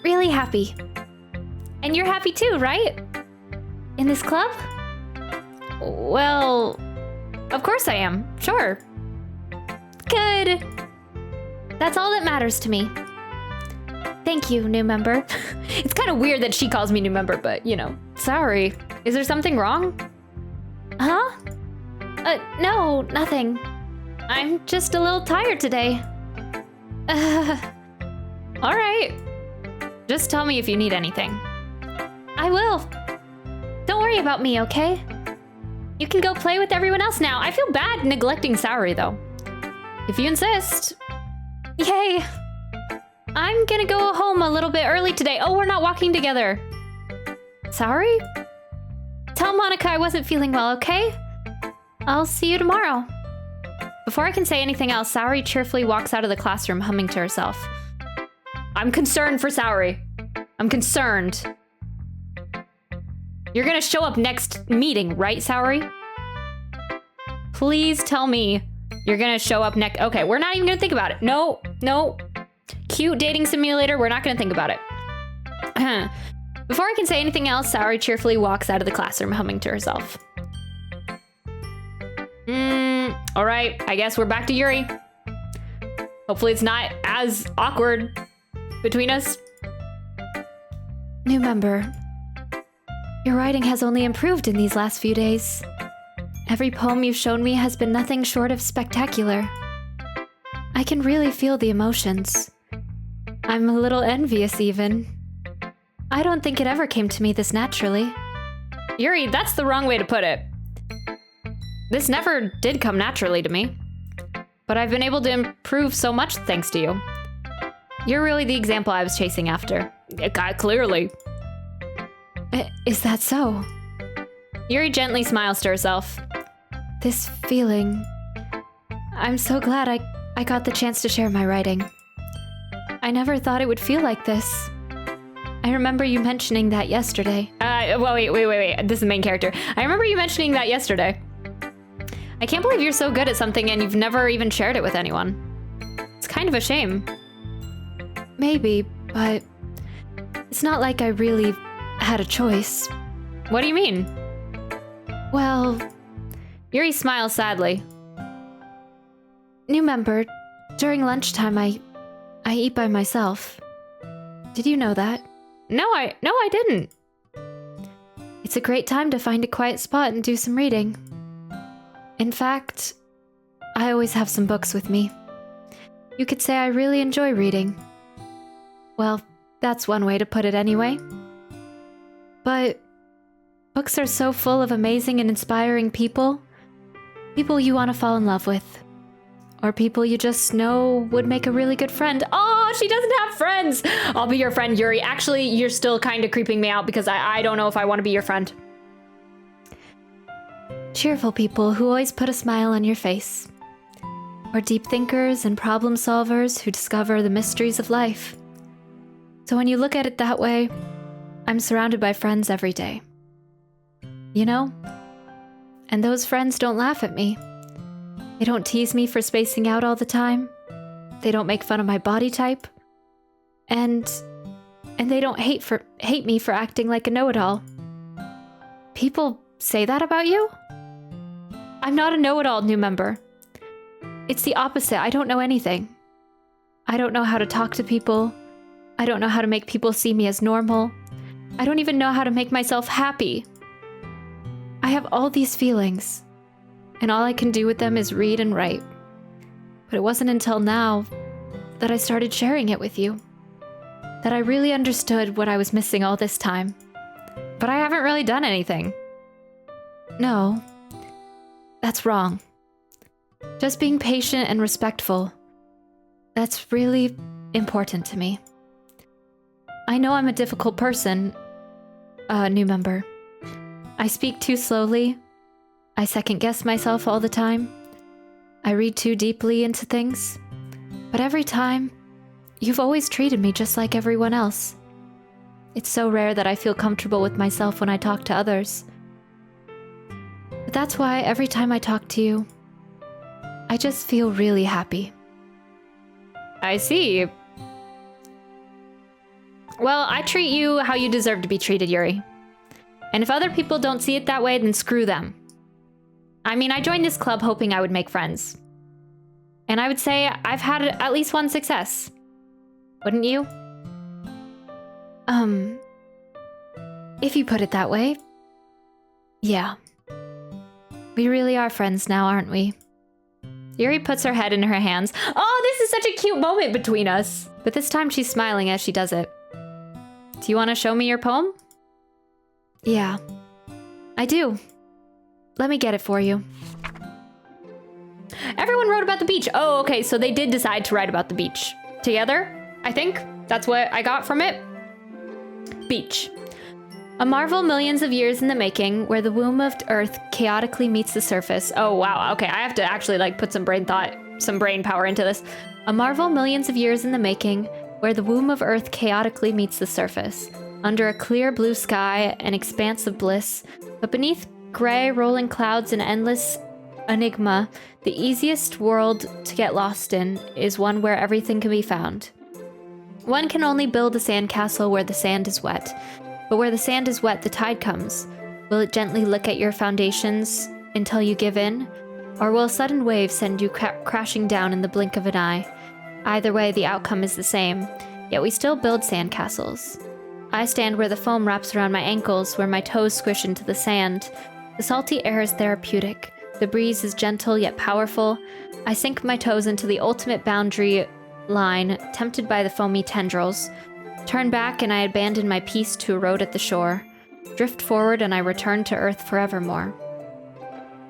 really happy. And you're happy too, right? In this club? Well, of course I am. Sure. Good. That's all that matters to me. Thank you, new member. It's kind of weird that she calls me new member, but you know. Sorry. Is there something wrong? Huh? No, nothing. I'm just a little tired today. All right. Just tell me if you need anything. I will. Don't worry about me, okay? You can go play with everyone else now. I feel bad neglecting Saori, though. If you insist. Yay! I'm gonna go home a little bit early today. Oh, we're not walking together. Saori? Tell Monica I wasn't feeling well, okay? I'll see you tomorrow. Before I can say anything else, Saori cheerfully walks out of the classroom, humming to herself. I'm concerned for Saori. I'm concerned. You're gonna show up next meeting, right, Saori? Please tell me you're gonna show up next. Okay, we're not even gonna think about it. No. Cute dating simulator, we're not gonna think about it. Before I can say anything else, Saori cheerfully walks out of the classroom, humming to herself. All right, I guess we're back to Yuri. Hopefully it's not as awkward between us. New member, your writing has only improved in these last few days. Every poem you've shown me has been nothing short of spectacular. I can really feel the emotions. I'm a little envious even. I don't think it ever came to me this naturally. Yuri, that's the wrong way to put it. This never did come naturally to me. But I've been able to improve so much thanks to you. You're really the example I was chasing after. Clearly. Is that so? Yuri gently smiles to herself. This feeling... I'm so glad I got the chance to share my writing. I never thought it would feel like this. I remember you mentioning that yesterday. Well, wait. This is the main character. I remember you mentioning that yesterday. I can't believe you're so good at something and you've never even shared it with anyone. It's kind of a shame. Maybe, but it's not like I really had a choice. What do you mean? Well... Yuri smiles sadly. New member, during lunchtime I eat by myself. Did you know that? No, I didn't. It's a great time to find a quiet spot and do some reading. In fact, I always have some books with me. You could say I really enjoy reading. Well, that's one way to put it anyway. But books are so full of amazing and inspiring people. People you want to fall in love with. Or people you just know would make a really good friend. Oh, she doesn't have friends! I'll be your friend, Yuri. Actually, you're still kind of creeping me out because I don't know if I want to be your friend. Cheerful people who always put a smile on your face. Or deep thinkers and problem solvers who discover the mysteries of life. So when you look at it that way, I'm surrounded by friends every day. You know? And those friends don't laugh at me. They don't tease me for spacing out all the time. They don't make fun of my body type. And they don't hate me for acting like a know-it-all. People say that about you? I'm not a know-it-all, new member. It's the opposite. I don't know anything. I don't know how to talk to people. I don't know how to make people see me as normal. I don't even know how to make myself happy. I have all these feelings, and all I can do with them is read and write. But it wasn't until now that I started sharing it with you, that I really understood what I was missing all this time. But I haven't really done anything. No, that's wrong. Just being patient and respectful, that's really important to me. I know I'm a difficult person, new member. I speak too slowly. I second-guess myself all the time. I read too deeply into things. But every time, you've always treated me just like everyone else. It's so rare that I feel comfortable with myself when I talk to others. But that's why every time I talk to you, I just feel really happy. I see. Well, I treat you how you deserve to be treated, Yuri. And if other people don't see it that way, then screw them. I mean, I joined this club hoping I would make friends. And I would say I've had at least one success. Wouldn't you? If you put it that way. Yeah. We really are friends now, aren't we? Yuri puts her head in her hands. Oh, this is such a cute moment between us. But this time she's smiling as she does it. Do you want to show me your poem? Yeah. I do. Let me get it for you. Everyone wrote about the beach. Oh, okay, so they did decide to write about the beach. Together, I think. That's what I got from it. Beach. A marvel millions of years in the making, where the womb of Earth chaotically meets the surface. Oh, wow. Okay, I have to actually put some brain power into this. A marvel millions of years in the making, where the womb of Earth chaotically meets the surface. Under a clear blue sky, an expanse of bliss, but beneath gray rolling clouds and endless enigma, the easiest world to get lost in is one where everything can be found. One can only build a sandcastle where the sand is wet. But where the sand is wet, the tide comes. Will it gently lick at your foundations until you give in? Or will a sudden wave send you crashing down in the blink of an eye? Either way, the outcome is the same. Yet we still build sandcastles. I stand where the foam wraps around my ankles, where my toes squish into the sand. The salty air is therapeutic. The breeze is gentle yet powerful. I sink my toes into the ultimate boundary line, tempted by the foamy tendrils. Turn back and I abandon my peace to erode at the shore. Drift forward and I return to Earth forevermore.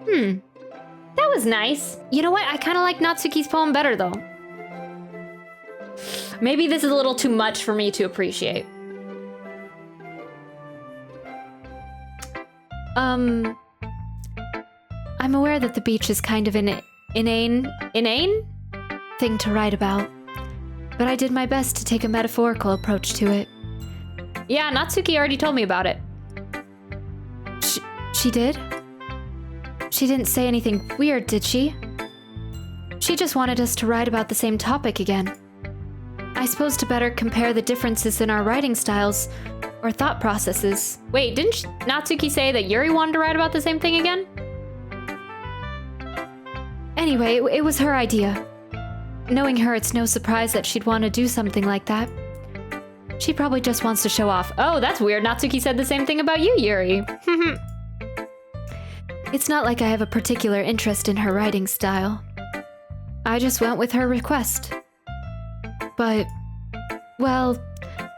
That was nice. You know what? I kind of like Natsuki's poem better, though. Maybe this is a little too much for me to appreciate. I'm aware that the beach is kind of an inane thing to write about. But I did my best to take a metaphorical approach to it. Yeah, Natsuki already told me about it. She did? She didn't say anything weird, did she? She just wanted us to write about the same topic again. I suppose to better compare the differences in our writing styles or thought processes. Wait, didn't Natsuki say that Yuri wanted to write about the same thing again? Anyway, it was her idea. Knowing her, it's no surprise that she'd want to do something like that. She probably just wants to show off. Oh, that's weird. Natsuki said the same thing about you, Yuri. It's not like I have a particular interest in her writing style. I just went with her request. But, well,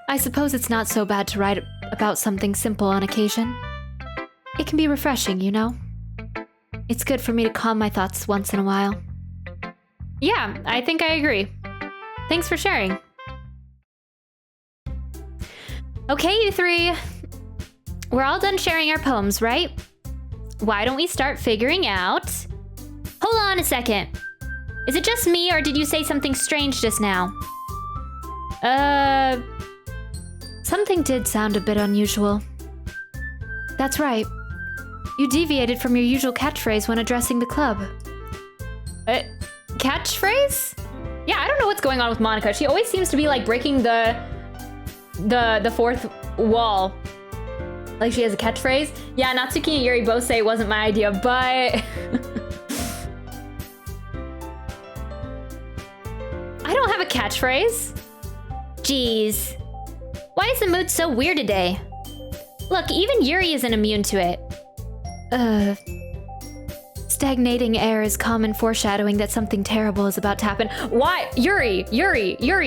I suppose it's not so bad to write about something simple on occasion. It can be refreshing, you know? It's good for me to calm my thoughts once in a while. Yeah, I think I agree. Thanks for sharing. Okay, you three. We're all done sharing our poems, right? Why don't we start figuring out... Hold on a second. Is it just me, or did you say something strange just now? Something did sound a bit unusual. That's right. You deviated from your usual catchphrase when addressing the club. Catchphrase? Yeah, I don't know what's going on with Monica. She always seems to be breaking the fourth wall. Like she has a catchphrase. Yeah, Natsuki and Yuri both say it wasn't my idea, but... I don't have a catchphrase. Jeez. Why is the mood so weird today? Look, even Yuri isn't immune to it. Stagnating air is common foreshadowing that something terrible is about to happen. Why? Yuri,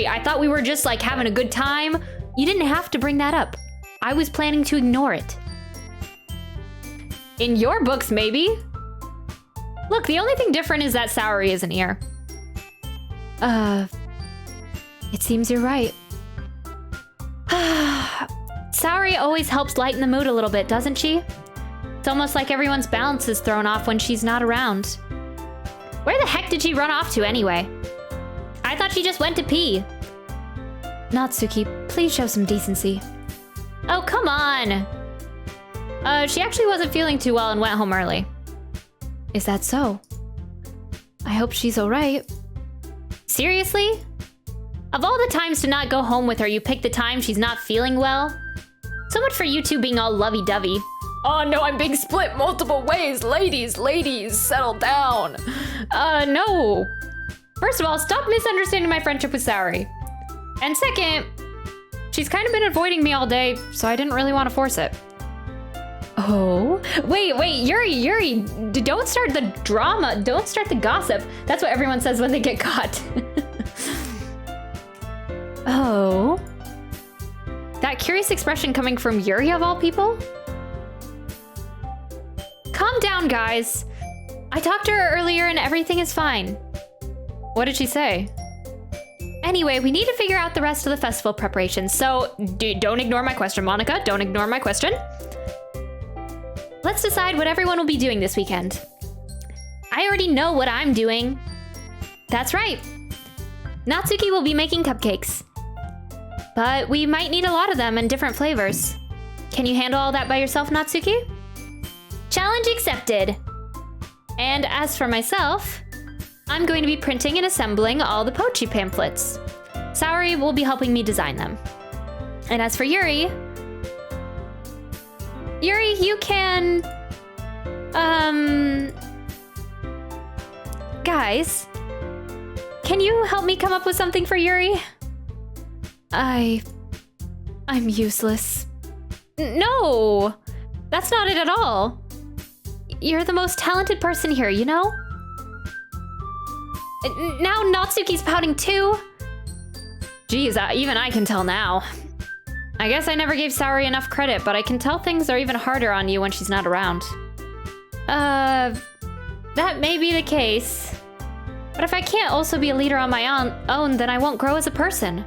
I thought we were just having a good time. You didn't have to bring that up. I was planning to ignore it. In your books, maybe? Look, the only thing different is that Saori isn't here. It seems you're right. Saori always helps lighten the mood a little bit, doesn't she? It's almost like everyone's balance is thrown off when she's not around. Where the heck did she run off to anyway? I thought she just went to pee. Natsuki, please show some decency. Oh, come on. She actually wasn't feeling too well and went home early. Is that so? I hope she's alright. Seriously? Of all the times to not go home with her, you picked the time she's not feeling well? So much for you two being all lovey-dovey. Oh no, I'm being split multiple ways. Ladies, settle down. No. First of all, stop misunderstanding my friendship with Saori. And second, She's kind of been avoiding me all day, so I didn't really want to force it. Oh, wait, Yuri, don't start the drama. Don't start the gossip. That's what everyone says when they get caught. Oh. That curious expression coming from Yuri of all people? Calm down, guys. I talked to her earlier and everything is fine. What did she say? Anyway, we need to figure out the rest of the festival preparations, so don't ignore my question, Monica. Don't ignore my question. Let's decide what everyone will be doing this weekend. I already know what I'm doing. That's right. Natsuki will be making cupcakes. But we might need a lot of them in different flavors. Can you handle all that by yourself, Natsuki? Challenge accepted. And as for myself, I'm going to be printing and assembling all the poetry pamphlets. Saori will be helping me design them. And as for Yuri, you can... Guys, can you help me come up with something for Yuri? I'm useless. No, that's not it at all. You're the most talented person here, you know? Now Natsuki's pouting too. Geez, even I can tell now. I guess I never gave Saori enough credit, but I can tell things are even harder on you when she's not around. That may be the case. But if I can't also be a leader on my own, then I won't grow as a person.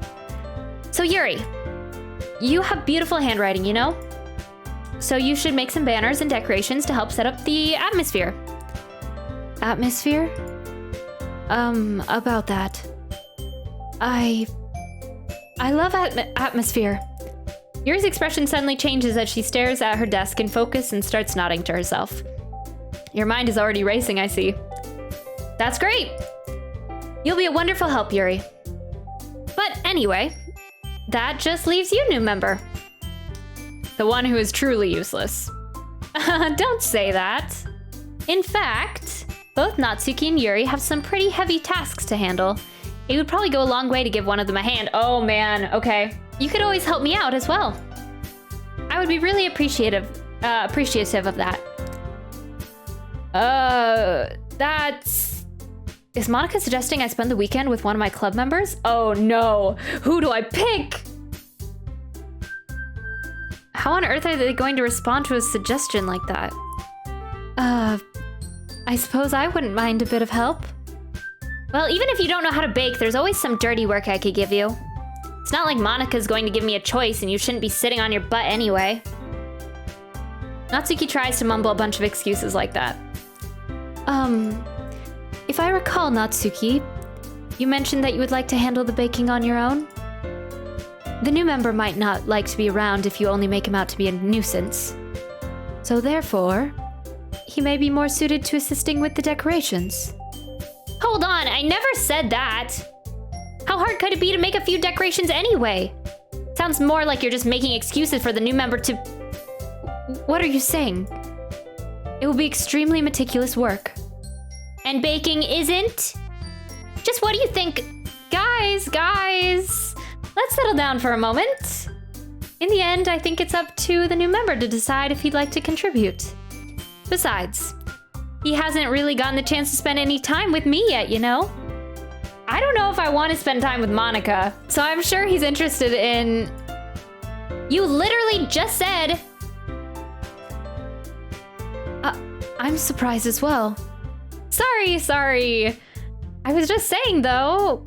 So Yuri, you have beautiful handwriting, you know? So you should make some banners and decorations to help set up the atmosphere. Atmosphere? About that. I love atmosphere. Yuri's expression suddenly changes as she stares at her desk in focus and starts nodding to herself. Your mind is already racing, I see. That's great! You'll be a wonderful help, Yuri. But anyway, that just leaves you, new member. The one who is truly useless. Don't say that. In fact, both Natsuki and Yuri have some pretty heavy tasks to handle. It would probably go a long way to give one of them a hand. Oh man, okay. You could always help me out as well. I would be really appreciative of that. Is Monica suggesting I spend the weekend with one of my club members? Oh no, who do I pick? How on earth are they going to respond to a suggestion like that? I suppose I wouldn't mind a bit of help. Well, even if you don't know how to bake, there's always some dirty work I could give you. It's not like Monica's going to give me a choice and you shouldn't be sitting on your butt anyway. Natsuki tries to mumble a bunch of excuses like that. If I recall, Natsuki, you mentioned that you would like to handle the baking on your own? The new member might not like to be around if you only make him out to be a nuisance. So therefore, he may be more suited to assisting with the decorations. Hold on, I never said that! How hard could it be to make a few decorations anyway? Sounds more like you're just making excuses for the new member to... What are you saying? It will be extremely meticulous work. And baking isn't? Just what do you think? Guys, let's settle down for a moment. In the end, I think it's up to the new member to decide if he'd like to contribute. Besides, he hasn't really gotten the chance to spend any time with me yet, you know? I don't know if I want to spend time with Monica, so I'm sure he's interested in... You literally just said... I'm surprised as well. Sorry. I was just saying, though.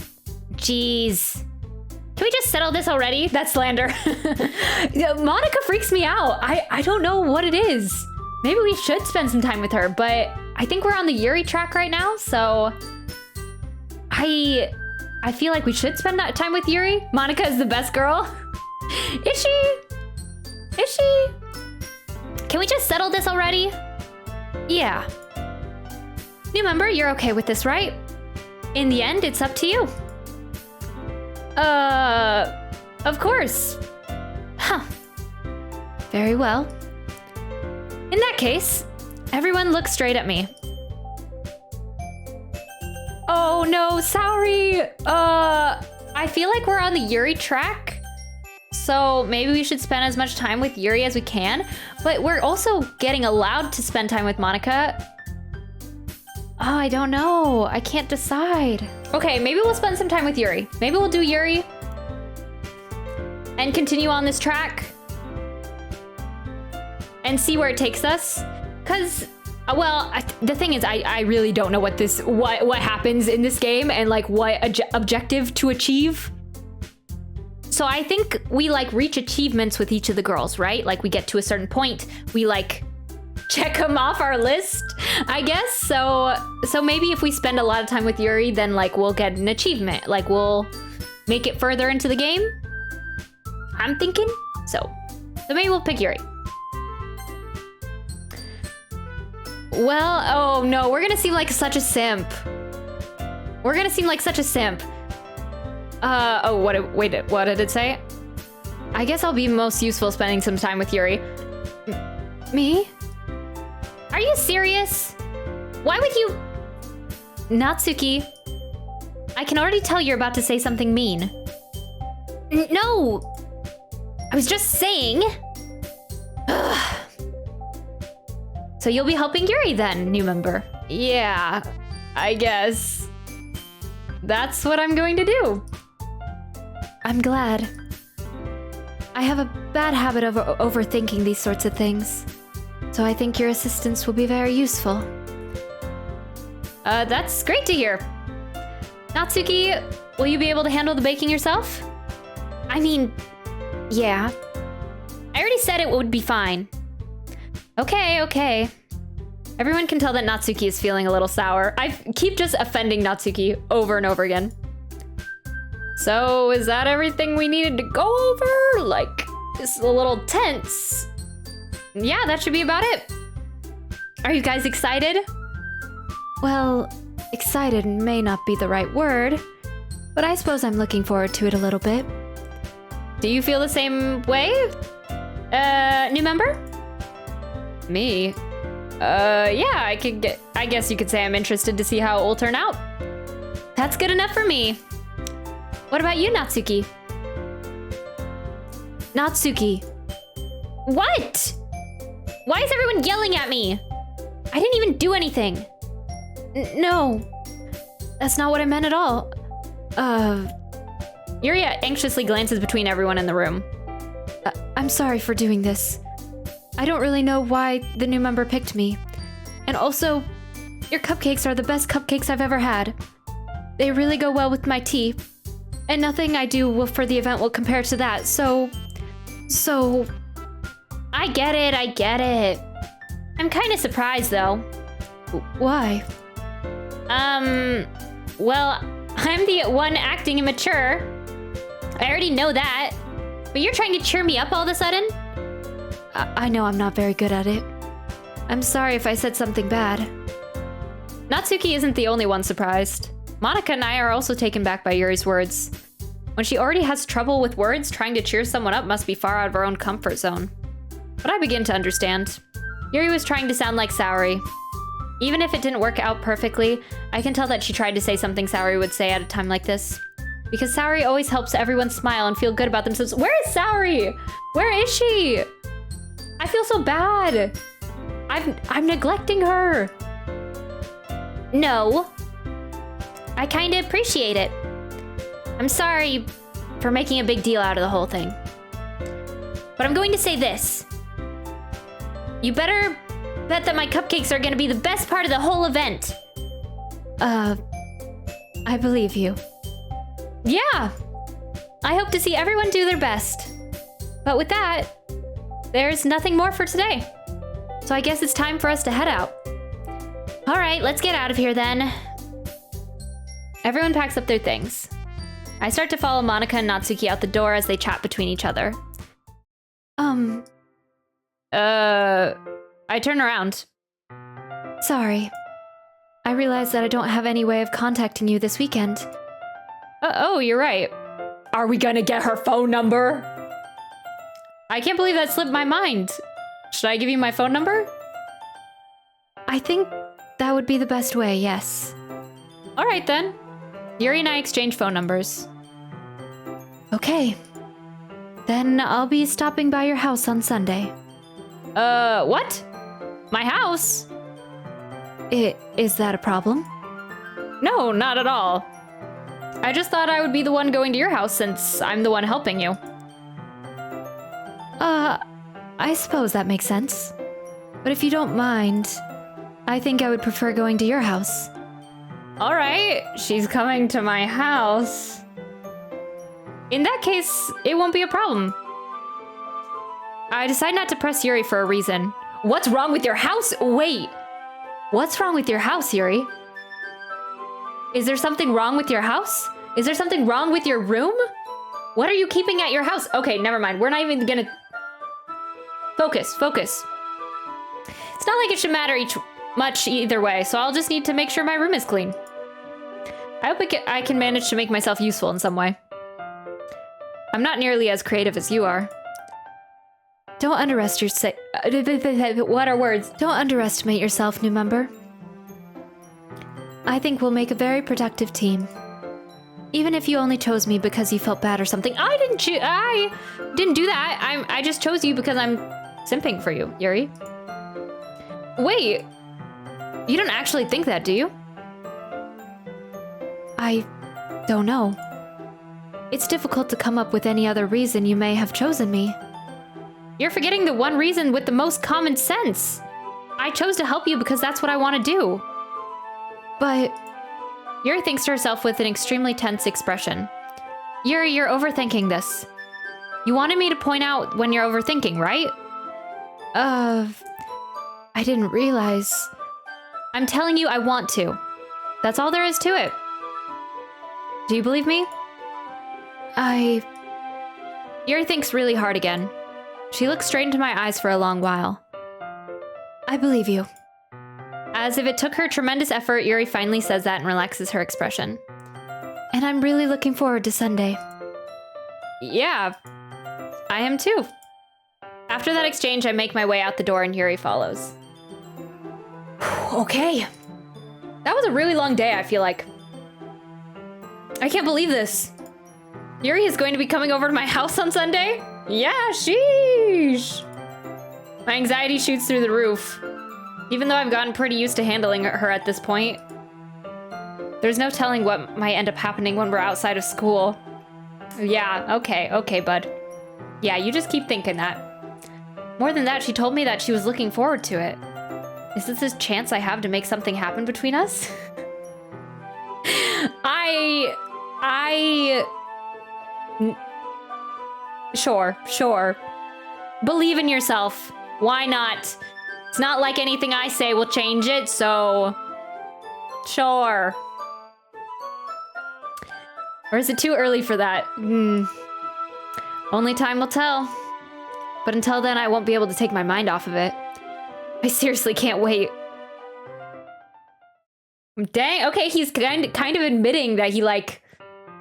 Jeez. Can we just settle this already? That's slander. Monica freaks me out. I don't know what it is. Maybe we should spend some time with her, but I think we're on the Yuri track right now, so... I feel like we should spend that time with Yuri. Monica is the best girl. Is she? Can we just settle this already? Yeah. New member, you're okay with this, right? In the end, it's up to you. Of course. Huh. Very well. In that case, everyone look straight at me. Oh no, sorry. I feel like we're on the Yuri track. So maybe we should spend as much time with Yuri as we can, but we're also getting allowed to spend time with Monica. Oh, I don't know. I can't decide. Okay, maybe we'll spend some time with Yuri. Maybe we'll do Yuri and continue on this track and see where it takes us. Cause, well, the thing is, I really don't know what happens in this game and like what objective to achieve. So I think we like reach achievements with each of the girls, right? Like we get to a certain point, we like check them off our list, I guess. So maybe if we spend a lot of time with Yuri, then like we'll get an achievement. Like we'll make it further into the game. I'm thinking. So maybe we'll pick Yuri. Well, oh no, we're gonna seem like such a simp. What did it say? I guess I'll be most useful spending some time with Yuri. Me? Are you serious? Why would you... Natsuki, I can already tell you're about to say something mean. No! I was just saying. Ugh. So you'll be helping Yuri then, new member? Yeah, I guess. That's what I'm going to do. I'm glad. I have a bad habit of overthinking these sorts of things. So I think your assistance will be very useful. That's great to hear. Natsuki, will you be able to handle the baking yourself? I mean, yeah. I already said it would be fine. Okay. Everyone can tell that Natsuki is feeling a little sour. I keep just offending Natsuki over and over again. So, is that everything we needed to go over? Like, it's a little tense. Yeah, that should be about it. Are you guys excited? Well, excited may not be the right word, but I suppose I'm looking forward to it a little bit. Do you feel the same way? New member? Me? Yeah, I guess you could say I'm interested to see how it will turn out. That's good enough for me. What about you, Natsuki? Natsuki. What? Why is everyone yelling at me? I didn't even do anything. No, that's not what I meant at all. Yuri anxiously glances between everyone in the room. I'm sorry for doing this. I don't really know why the new member picked me. And also, your cupcakes are the best cupcakes I've ever had. They really go well with my tea. And nothing I do for the event will compare to that, so... I get it. I'm kind of surprised, though. Why? Well, I'm the one acting immature. I already know that. But you're trying to cheer me up all of a sudden? I know I'm not very good at it. I'm sorry if I said something bad. Natsuki isn't the only one surprised. Monica and I are also taken back by Yuri's words. When she already has trouble with words, trying to cheer someone up must be far out of her own comfort zone. But I begin to understand. Yuri was trying to sound like Saori. Even if it didn't work out perfectly, I can tell that she tried to say something Saori would say at a time like this. Because Saori always helps everyone smile and feel good about themselves. Where is Saori? Where is she? I feel so bad. I'm neglecting her. No. I kind of appreciate it. I'm sorry for making a big deal out of the whole thing. But I'm going to say this. You better bet that my cupcakes are going to be the best part of the whole event. I believe you. Yeah. I hope to see everyone do their best. But with that, there's nothing more for today. So I guess it's time for us to head out. All right, let's get out of here then. Everyone packs up their things. I start to follow Monica and Natsuki out the door as they chat between each other. I turn around. Sorry. I realized that I don't have any way of contacting you this weekend. Oh, you're right. Are we gonna get her phone number? I can't believe that slipped my mind. Should I give you my phone number? I think that would be the best way, yes. All right then. Yuri and I exchange phone numbers. Okay. Then I'll be stopping by your house on Sunday. What? My house? Is that a problem? No, not at all. I just thought I would be the one going to your house since I'm the one helping you. I suppose that makes sense. But if you don't mind, I think I would prefer going to your house. All right, she's coming to my house. In that case, it won't be a problem. I decide not to press Yuri for a reason. What's wrong with your house? Wait. What's wrong with your house, Yuri? Is there something wrong with your house? Is there something wrong with your room? What are you keeping at your house? Okay, never mind. We're not even gonna... Focus. It's not like it should matter much either way, so I'll just need to make sure my room is clean. I hope I can manage to make myself useful in some way. I'm not nearly as creative as you are. Don't underestimate... What are words? Don't underestimate yourself, new member. I think we'll make a very productive team. Even if you only chose me because you felt bad or something. I didn't do that. I just chose you because I'm simping for you, Yuri. Wait. You don't actually think that, do you? I don't know. It's difficult to come up with any other reason you may have chosen me. You're forgetting the one reason with the most common sense. I chose to help you because that's what I want to do. But... Yuri thinks to herself with an extremely tense expression. Yuri, you're overthinking this. You wanted me to point out when you're overthinking, right? I didn't realize. I'm telling you I want to. That's all there is to it. Do you believe me? Yuri thinks really hard again. She looks straight into my eyes for a long while. I believe you. As if it took her tremendous effort, Yuri finally says that and relaxes her expression. And I'm really looking forward to Sunday. Yeah, I am too. After that exchange, I make my way out the door and Yuri follows. Okay. That was a really long day, I feel like. I can't believe this. Yuri is going to be coming over to my house on Sunday? Yeah, sheesh. My anxiety shoots through the roof. Even though I've gotten pretty used to handling her at this point. There's no telling what might end up happening when we're outside of school. Yeah, okay, bud. Yeah, you just keep thinking that. More than that, she told me that she was looking forward to it. Is this a chance I have to make something happen between us? Sure. Believe in yourself. Why not? It's not like anything I say will change it, so... Sure. Or is it too early for that? Only time will tell. But until then, I won't be able to take my mind off of it. I seriously can't wait. Dang, okay, he's kind of admitting that he, like,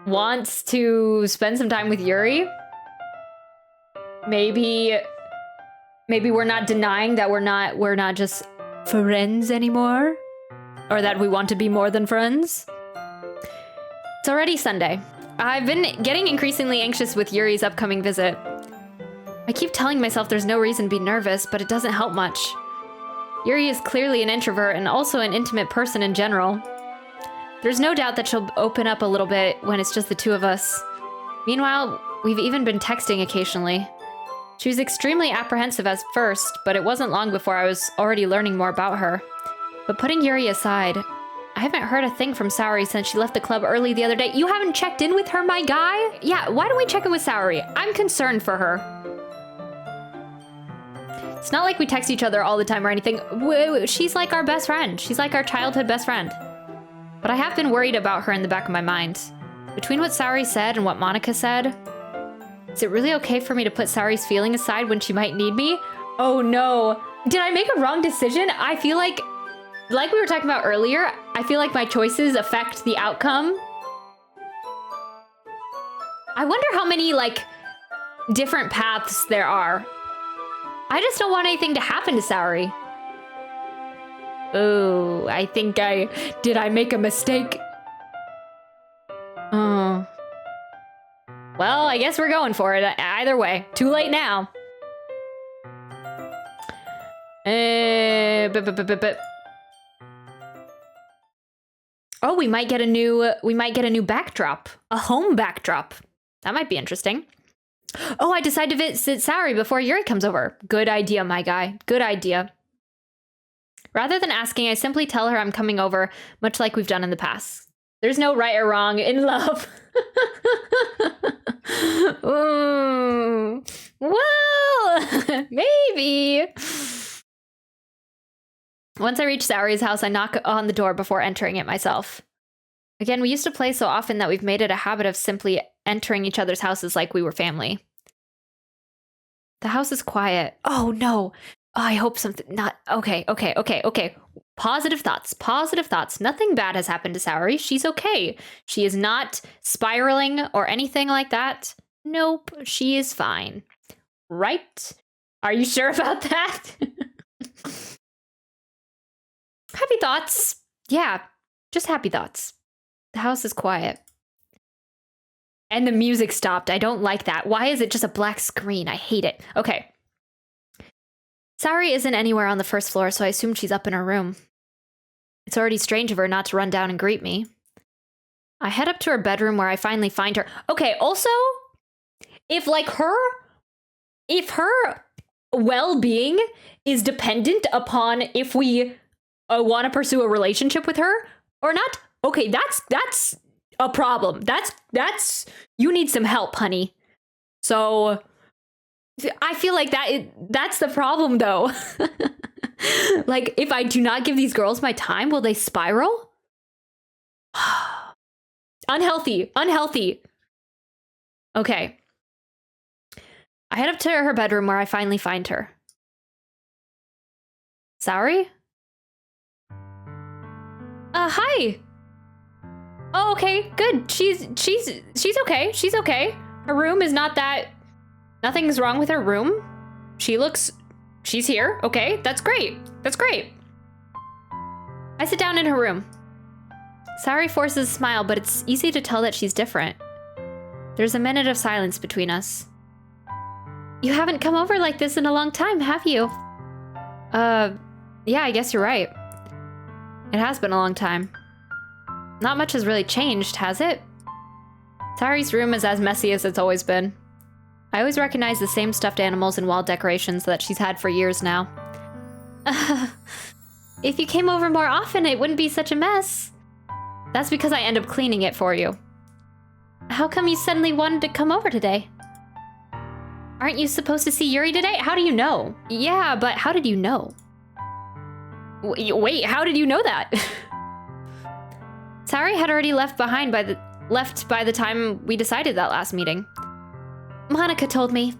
wants to spend some time with Yuri. Maybe we're not denying that we're not just friends anymore. Or that we want to be more than friends. It's already Sunday. I've been getting increasingly anxious with Yuri's upcoming visit. I keep telling myself there's no reason to be nervous, but it doesn't help much. Yuri is clearly an introvert and also an intimate person in general. There's no doubt that she'll open up a little bit when it's just the two of us. Meanwhile, we've even been texting occasionally. She was extremely apprehensive at first, but it wasn't long before I was already learning more about her. But putting Yuri aside, I haven't heard a thing from Saori since she left the club early the other day. You haven't checked in with her, my guy? Yeah, why don't we check in with Saori? I'm concerned for her. It's not like we text each other all the time or anything. She's like our best friend. She's like our childhood best friend. But I have been worried about her in the back of my mind. Between what Saori said and what Monica said, is it really okay for me to put Saori's feeling aside when she might need me? Oh no. Did I make a wrong decision? I feel like we were talking about earlier, I feel like my choices affect the outcome. I wonder how many, like, different paths there are. I just don't want anything to happen to Saori. Oh, I think did I make a mistake? Well, I guess we're going for it. Either way. Too late now. Oh, we might get a new backdrop. A home backdrop. That might be interesting. Oh, I decided to visit Saori before Yuri comes over. Good idea, my guy. Good idea. Rather than asking, I simply tell her I'm coming over, much like we've done in the past. There's no right or wrong in love. Well, maybe. Once I reach Saori's house, I knock on the door before entering it myself. Again, we used to play so often that we've made it a habit of simply entering each other's houses like we were family. The house is quiet. Oh, no. Oh, I hope something not... Okay. Positive thoughts. Nothing bad has happened to Saori. She's okay. She is not spiraling or anything like that. Nope, she is fine. Right? Are you sure about that? Happy thoughts. Yeah, just happy thoughts. The house is quiet. And the music stopped. I don't like that. Why is it just a black screen? I hate it. Okay. Saori isn't anywhere on the first floor, so I assume she's up in her room. It's already strange of her not to run down and greet me. I head up to her bedroom where I finally find her. Okay, also, if her well-being is dependent upon if we want to pursue a relationship with her or not, okay, that's a problem. That's you need some help, honey. So I feel like that's the problem, though. Like, if I do not give these girls my time, will they spiral? Unhealthy. Okay. I head up to her bedroom where I finally find her. Saori? Hi. Oh, okay, good. She's okay. She's okay. Her room is not that... Nothing's wrong with her room. She's here. Okay, that's great. I sit down in her room. Saori forces a smile, but it's easy to tell that she's different. There's a minute of silence between us. You haven't come over like this in a long time, have you? Yeah, I guess you're right. It has been a long time. Not much has really changed, has it? Saori's room is as messy as it's always been. I always recognize the same stuffed animals and wall decorations that she's had for years now. If you came over more often, it wouldn't be such a mess. That's because I end up cleaning it for you. How come you suddenly wanted to come over today? Aren't you supposed to see Yuri today? How do you know? Yeah, but how did you know? Wait, how did you know that? Saori had already left by the time we decided that last meeting. Monica told me.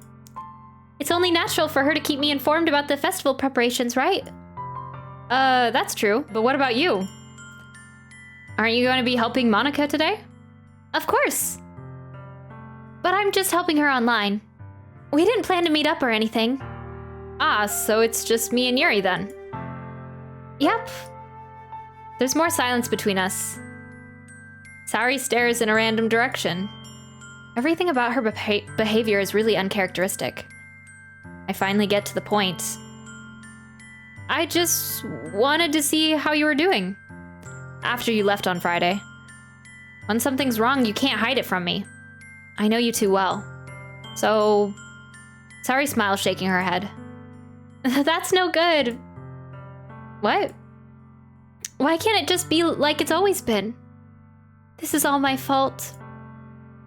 It's only natural for her to keep me informed about the festival preparations, right? That's true, but what about you? Aren't you going to be helping Monica today? Of course. But I'm just helping her online. We didn't plan to meet up or anything. Ah, so it's just me and Yuri then? Yep. There's more silence between us. Saori stares in a random direction. Everything about her behavior is really uncharacteristic. I finally get to the point. I just wanted to see how you were doing. After you left on Friday. When something's wrong, you can't hide it from me. I know you too well. So... Saori smiles, shaking her head. That's no good. What? Why can't it just be like it's always been? This is all my fault.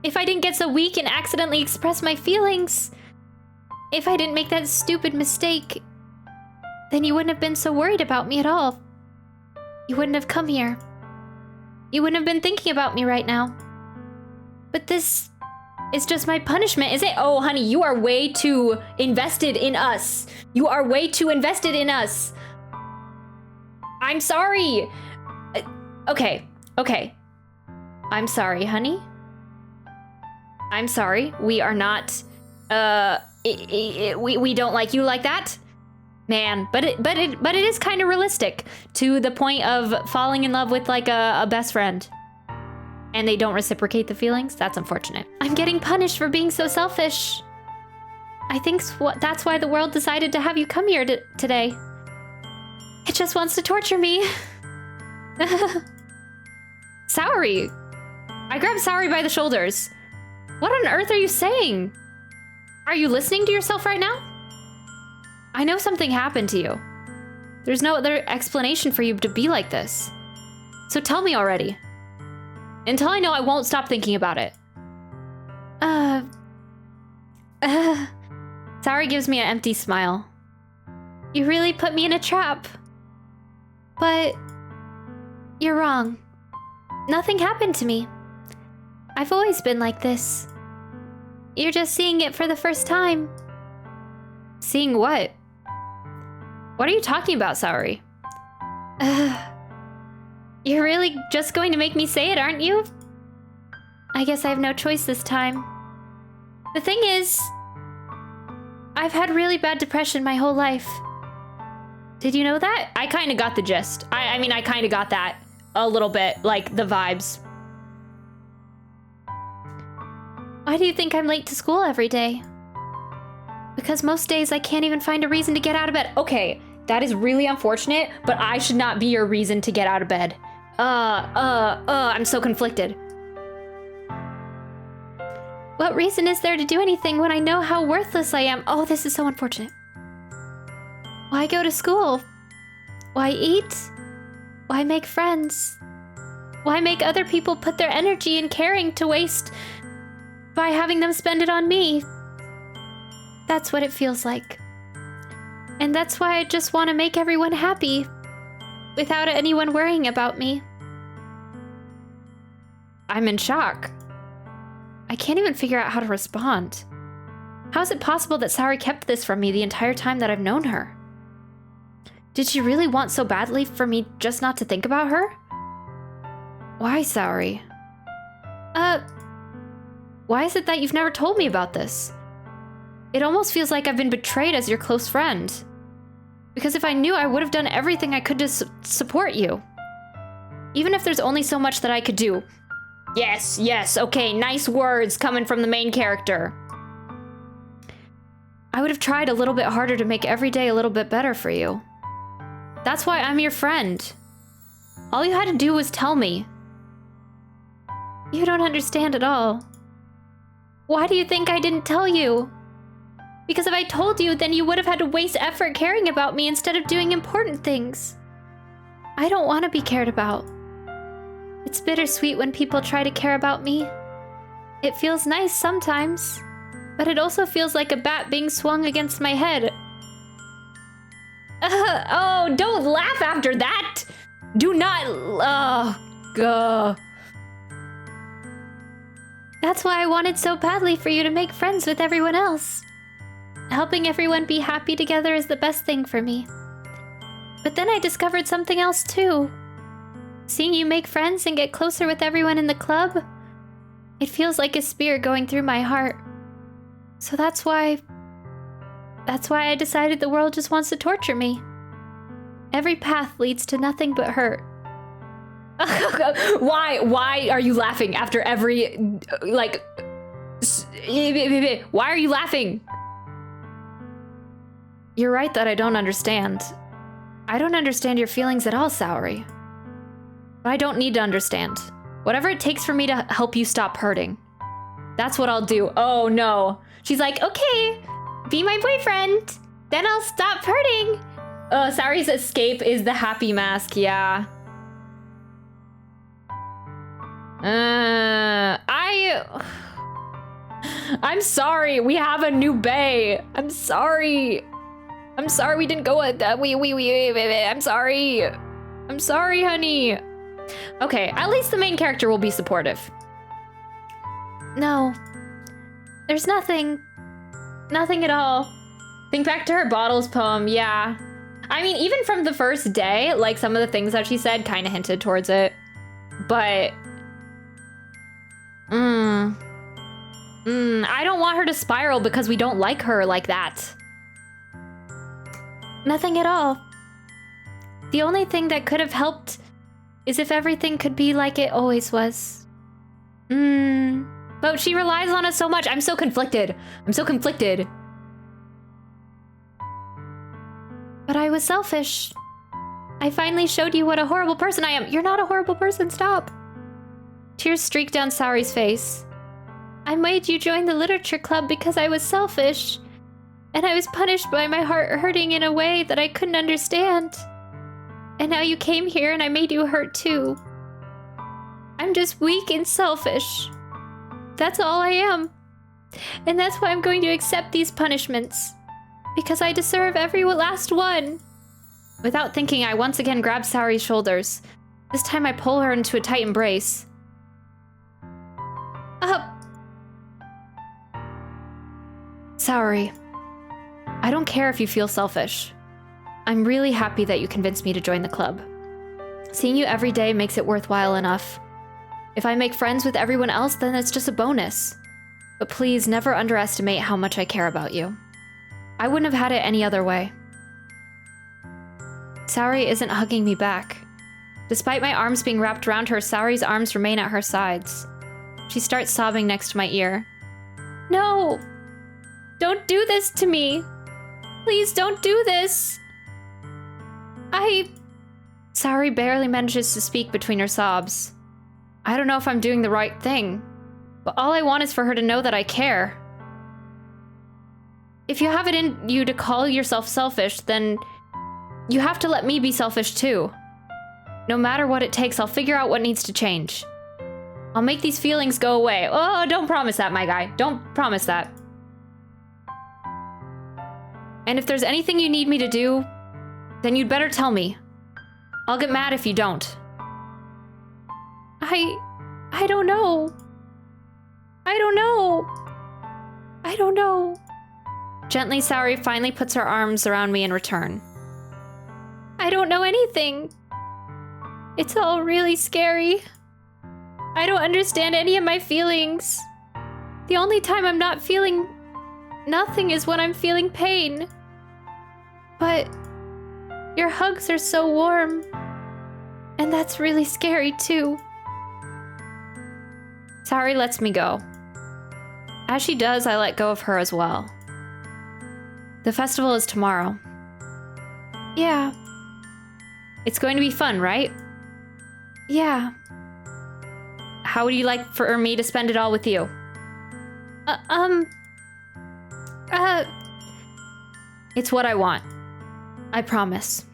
If I didn't get so weak and accidentally express my feelings, if I didn't make that stupid mistake, then you wouldn't have been so worried about me at all. You wouldn't have come here. You wouldn't have been thinking about me right now. But this is just my punishment, is it? Oh, honey, you are way too invested in us. You are way too invested in us. I'm sorry. Okay. I'm sorry, honey. I'm sorry. We are not, we don't like you like that. Man, but it is kind of realistic to the point of falling in love with like a best friend. and they don't reciprocate the feelings. That's unfortunate. I'm getting punished for being so selfish. I think that's why the world decided to have you come here today. It just wants to torture me. Saori! I grabbed Saori by the shoulders. What on earth are you saying? Are you listening to yourself right now? I know something happened to you. There's no other explanation for you to be like this. So tell me already. Until I know, I won't stop thinking about it. Saori gives me an empty smile. You really put me in a trap. But you're wrong. Nothing happened to me. I've always been like this. You're just seeing it for the first time. Seeing what? What are you talking about, Saori? You're really just going to make me say it, aren't you? I guess I have no choice this time. The thing is, I've had really bad depression my whole life. Did you know that? I kind of got the gist. I mean, I kind of got that a little bit, like the vibes. Why do you think I'm late to school every day? Because most days I can't even find a reason to get out of bed. Okay, that is really unfortunate, but I should not be your reason to get out of bed. I'm so conflicted. What reason is there to do anything when I know how worthless I am? Oh, this is so unfortunate. Why go to school? Why eat? Why make friends? Why make other people put their energy and caring to waste by having them spend it on me? That's what it feels like. And that's why I just want to make everyone happy, without anyone worrying about me. I'm in shock. I can't even figure out how to respond. How is it possible that Saori kept this from me the entire time that I've known her? Did she really want so badly for me just not to think about her? Why, Saori? Why is it that you've never told me about this? It almost feels like I've been betrayed as your close friend. Because if I knew, I would have done everything I could to support you. Even if there's only so much that I could do. Yes, okay, nice words coming from the main character. I would have tried a little bit harder to make every day a little bit better for you. That's why I'm your friend. All you had to do was tell me. You don't understand at all. Why do you think I didn't tell you? Because if I told you, then you would have had to waste effort caring about me instead of doing important things. I don't want to be cared about. It's bittersweet when people try to care about me. It feels nice sometimes, but it also feels like a bat being swung against my head. Oh, don't laugh after that! Do not... That's why I wanted so badly for you to make friends with everyone else. Helping everyone be happy together is the best thing for me. But then I discovered something else too. Seeing you make friends and get closer with everyone in the club, it feels like a spear going through my heart. So that's why I decided the world just wants to torture me. Every path leads to nothing but hurt. Why are you laughing after every, like... Why are you laughing? You're right that I don't understand. I don't understand your feelings at all, Saori. But I don't need to understand. Whatever it takes for me to help you stop hurting. That's what I'll do. Oh no. She's like, okay, be my boyfriend. Then I'll stop hurting. Saori's escape is the happy mask, yeah. I'm sorry. We have a new bae. I'm sorry. I'm sorry we didn't go with that. I'm sorry. I'm sorry, honey. Okay, at least the main character will be supportive. No. There's nothing. Nothing at all. Think back to her bottles poem, yeah. I mean, even from the first day, like some of the things that she said kind of hinted towards it. But... I don't want her to spiral because we don't like her like that. Nothing at all. The only thing that could have helped is if everything could be like it always was. But she relies on us so much. I'm so conflicted. But I was selfish. I finally showed you what a horrible person I am. You're not a horrible person, stop. Tears streaked down Saori's face. I made you join the literature club because I was selfish. And I was punished by my heart hurting in a way that I couldn't understand. And now you came here and I made you hurt too. I'm just weak and selfish. That's all I am. And that's why I'm going to accept these punishments. Because I deserve every last one. Without thinking, I once again grabbed Saori's shoulders. This time I pull her into a tight embrace. Saori, I don't care if you feel selfish. I'm really happy that you convinced me to join the club. Seeing you every day makes it worthwhile enough. If I make friends with everyone else, then it's just a bonus. But please never underestimate how much I care about you. I wouldn't have had it any other way. Saori isn't hugging me back. Despite my arms being wrapped around her, Saori's arms remain at her sides. She starts sobbing next to my ear. No! Don't do this to me! Please don't do this! Saori barely manages to speak between her sobs. I don't know if I'm doing the right thing, but all I want is for her to know that I care. If you have it in you to call yourself selfish, then you have to let me be selfish too. No matter what it takes, I'll figure out what needs to change. I'll make these feelings go away. Oh, don't promise that, my guy. Don't promise that. And if there's anything you need me to do, then you'd better tell me. I'll get mad if you don't. I don't know. I don't know. Gently, Saori finally puts her arms around me in return. I don't know anything. It's all really scary. I don't understand any of my feelings. The only time I'm not feeling nothing is when I'm feeling pain. But your hugs are so warm. And that's really scary too. Saori lets me go. As she does, I let go of her as well. The festival is tomorrow. Yeah. It's going to be fun, right? Yeah. How would you like for me to spend it all with you? It's what I want. I promise.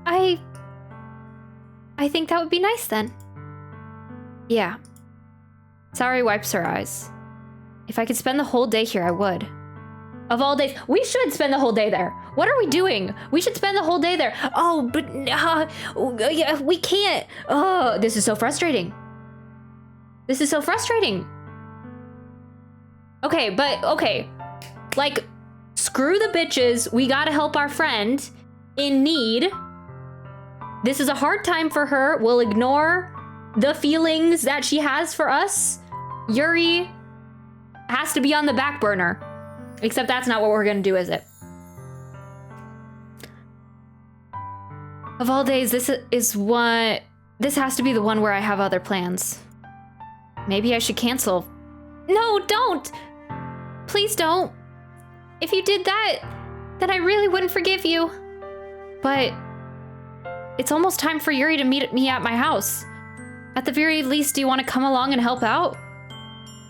I think that would be nice then. Yeah. Saori wipes her eyes. If I could spend the whole day here, I would. Of all days, we should spend the whole day there. What are we doing? We should spend the whole day there. Oh, but yeah, we can't. Oh, this is so frustrating. Okay. Like, screw the bitches. We gotta help our friend in need. This is a hard time for her. We'll ignore the feelings that she has for us. Yuri has to be on the back burner. Except that's not what we're gonna do, is it? Of all days, this has to be the one where I have other plans. Maybe I should cancel. No, don't! Please don't. If you did that, then I really wouldn't forgive you. But it's almost time for Yuri to meet me at my house. At the very least, do you want to come along and help out?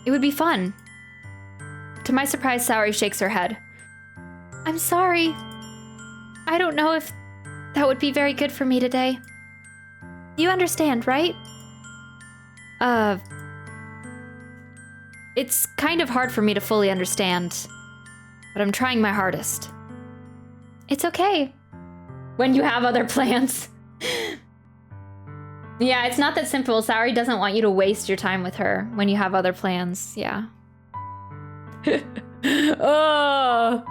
It would be fun. To my surprise, Saori shakes her head. I'm sorry. I don't know if that would be very good for me today. You understand, right? It's kind of hard for me to fully understand, but I'm trying my hardest. It's okay. When you have other plans. Yeah, it's not that simple. Saori doesn't want you to waste your time with her when you have other plans. Yeah. Oh.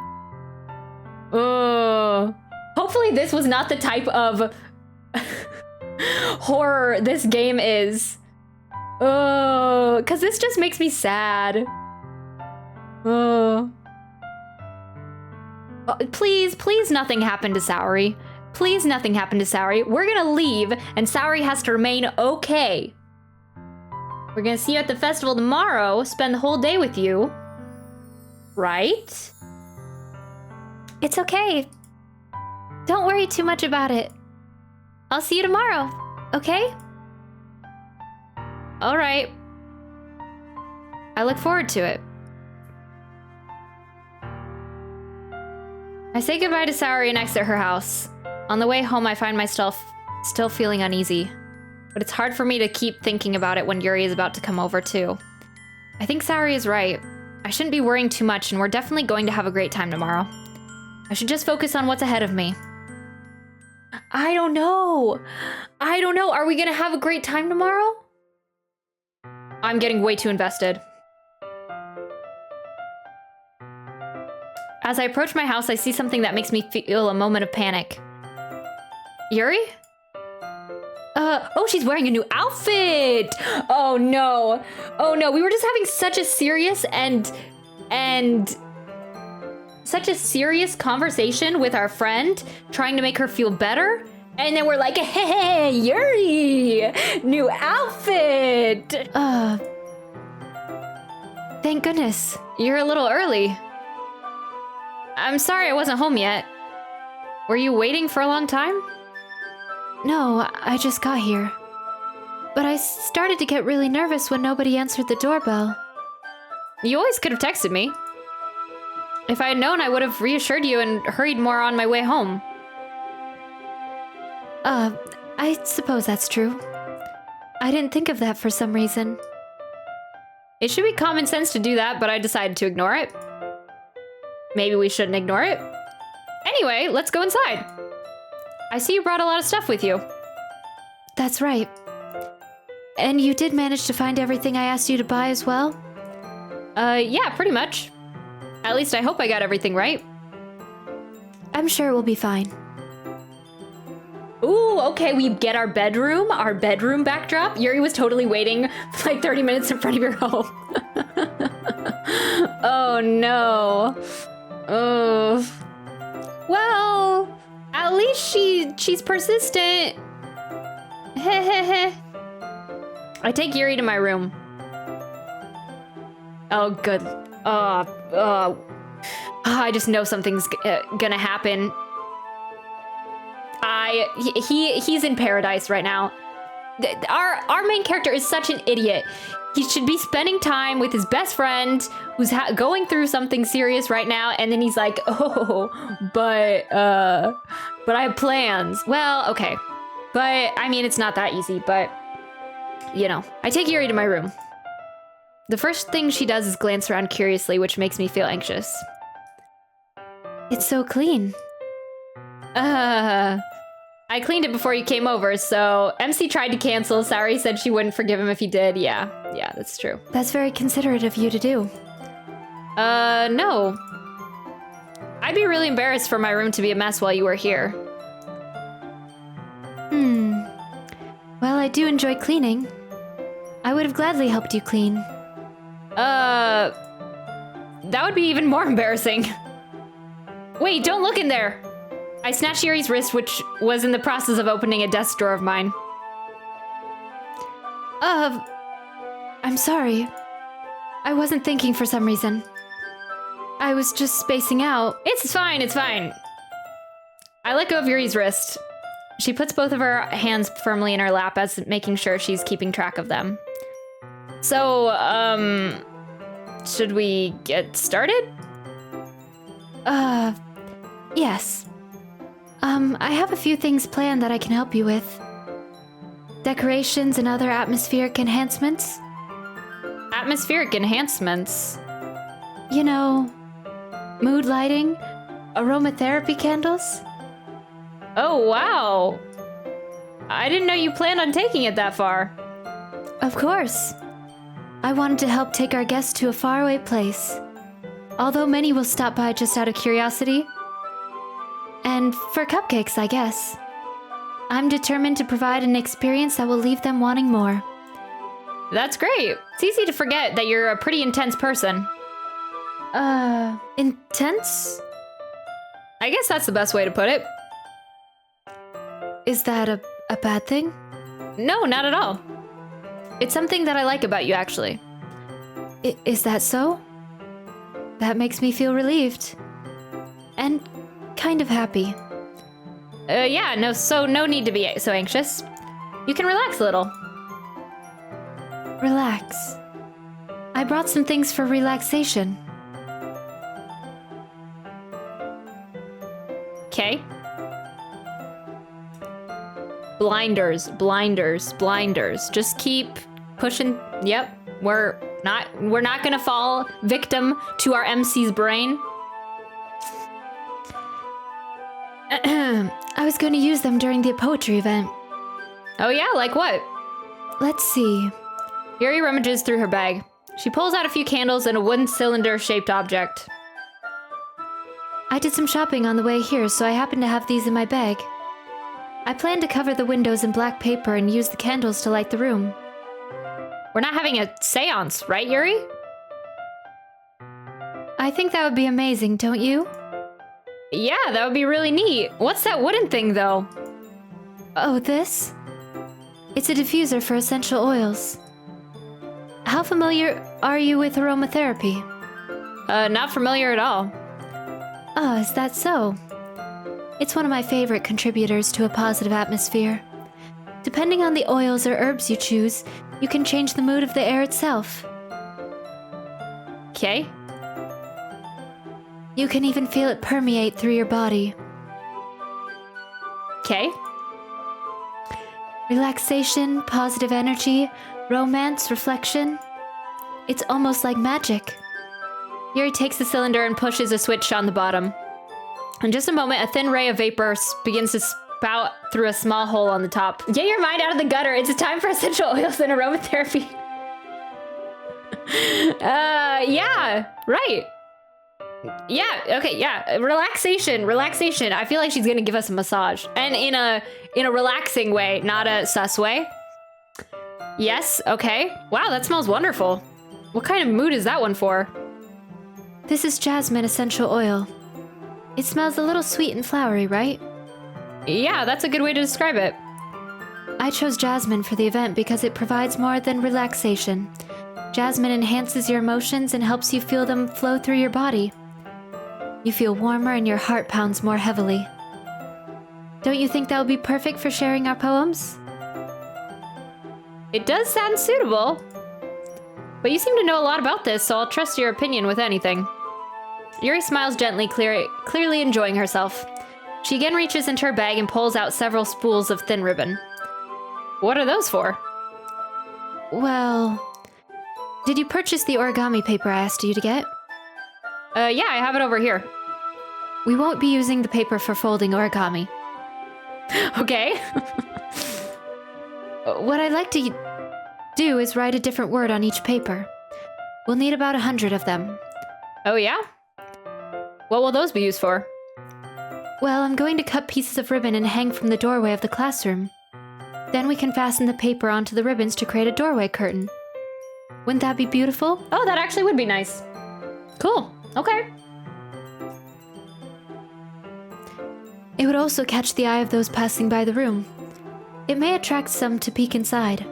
Hopefully this was not the type of horror this game is. Oh, because this just makes me sad. Oh. Please nothing happened to Saori. Please nothing happened to Saori. We're gonna leave and Saori has to remain okay. We're gonna see you at the festival tomorrow, spend the whole day with you. Right? It's okay. Don't worry too much about it. I'll see you tomorrow, okay? All right. I look forward to it. I say goodbye to Saori and exit her house. On the way home, I find myself still feeling uneasy. But it's hard for me to keep thinking about it when Yuri is about to come over too. I think Saori is right. I shouldn't be worrying too much, and we're definitely going to have a great time tomorrow. I should just focus on what's ahead of me. I don't know. Are we gonna have a great time tomorrow? I'm getting way too invested. As I approach my house, I see something that makes me feel a moment of panic. Yuri? Oh, she's wearing a new outfit! Oh no. Oh no, we were just having such a serious and such a serious conversation with our friend, trying to make her feel better. And then we're like, hey, Yuri! New outfit! Thank goodness. You're a little early. I'm sorry I wasn't home yet. Were you waiting for a long time? No, I just got here. But I started to get really nervous when nobody answered the doorbell. You always could have texted me. If I had known, I would have reassured you and hurried more on my way home. I suppose that's true. I didn't think of that for some reason. It should be common sense to do that, but I decided to ignore it. Maybe we shouldn't ignore it. Anyway, let's go inside. I see you brought a lot of stuff with you. That's right. And you did manage to find everything I asked you to buy as well? Yeah, pretty much. At least I hope I got everything right. I'm sure it will be fine. Ooh, okay, we get our bedroom backdrop. Yuri was totally waiting for like 30 minutes in front of your home. Oh no. Oh. Well, at least she's persistent. Hehehe. I take Yuri to my room. Oh, good. I just know something's gonna happen. He's in paradise right now. Our main character is such an idiot. He should be spending time with his best friend who's going through something serious right now, and then he's like, oh, but I have plans. Well, okay. But, I mean, it's not that easy, but, you know. I take Yuri to my room. The first thing she does is glance around curiously, which makes me feel anxious. It's so clean. I cleaned it before you came over, so MC tried to cancel. Saori said she wouldn't forgive him if he did. Yeah, that's true. That's very considerate of you to do. No. I'd be really embarrassed for my room to be a mess while you were here. Well, I do enjoy cleaning. I would have gladly helped you clean. That would be even more embarrassing. Wait, don't look in there! I snatched Yuri's wrist, which was in the process of opening a desk drawer of mine. I'm sorry. I wasn't thinking for some reason. I was just spacing out. It's fine, it's fine. I let go of Yuri's wrist. She puts both of her hands firmly in her lap, as making sure she's keeping track of them. So, should we get started? Yes. I have a few things planned that I can help you with. Decorations and other atmospheric enhancements. Atmospheric enhancements? You know, mood lighting, aromatherapy candles. Oh, wow. I didn't know you planned on taking it that far. Of course. I wanted to help take our guests to a faraway place. Although many will stop by just out of curiosity. And for cupcakes, I guess. I'm determined to provide an experience that will leave them wanting more. That's great. It's easy to forget that you're a pretty intense person. Intense? I guess that's the best way to put it. Is that a bad thing? No, not at all. It's something that I like about you, actually. Is that so? That makes me feel relieved. And kind of happy. Yeah, no need to be so anxious. You can relax a little. Relax. I brought some things for relaxation. Okay. Blinders, blinders, blinders. Just keep pushing. Yep. We're not gonna fall victim to our MC's brain. I was going to use them during the poetry event. Oh yeah, like what? Let's see. Yuri rummages through her bag. She pulls out a few candles and a wooden cylinder-shaped object. I did some shopping on the way here, so I happen to have these in my bag. I plan to cover the windows in black paper and use the candles to light the room. We're not having a seance, right, Yuri? I think that would be amazing, don't you? Yeah, that would be really neat. What's that wooden thing, though? Oh, this? It's a diffuser for essential oils. How familiar are you with aromatherapy? Not familiar at all. Oh, is that so? It's one of my favorite contributors to a positive atmosphere. Depending on the oils or herbs you choose, you can change the mood of the air itself. Okay. You can even feel it permeate through your body. Okay. Relaxation, positive energy, romance, reflection. It's almost like magic. Yuri takes the cylinder and pushes a switch on the bottom. In just a moment, a thin ray of vapor begins to spout through a small hole on the top. Get your mind out of the gutter. It's time for essential oils and aromatherapy. Yeah, right. Yeah, okay, yeah. Relaxation. I feel like she's gonna give us a massage. And in a relaxing way, not a sus way. Yes, okay. Wow, that smells wonderful. What kind of mood is that one for? This is jasmine essential oil. It smells a little sweet and flowery, right? Yeah, that's a good way to describe it. I chose jasmine for the event because it provides more than relaxation. Jasmine enhances your emotions and helps you feel them flow through your body. You feel warmer and your heart pounds more heavily. Don't you think that would be perfect for sharing our poems? It does sound suitable. But you seem to know a lot about this, so I'll trust your opinion with anything. Yuri smiles gently, clearly enjoying herself. She again reaches into her bag and pulls out several spools of thin ribbon. What are those for? Well, did you purchase the origami paper I asked you to get? Yeah, I have it over here. We won't be using the paper for folding origami. Okay. What I'd like to do is write a different word on each paper. We'll need about 100 of them. Oh yeah? What will those be used for? Well, I'm going to cut pieces of ribbon and hang from the doorway of the classroom. Then we can fasten the paper onto the ribbons to create a doorway curtain. Wouldn't that be beautiful? Oh, that actually would be nice. Cool. Okay. It would also catch the eye of those passing by the room. It may attract some to peek inside.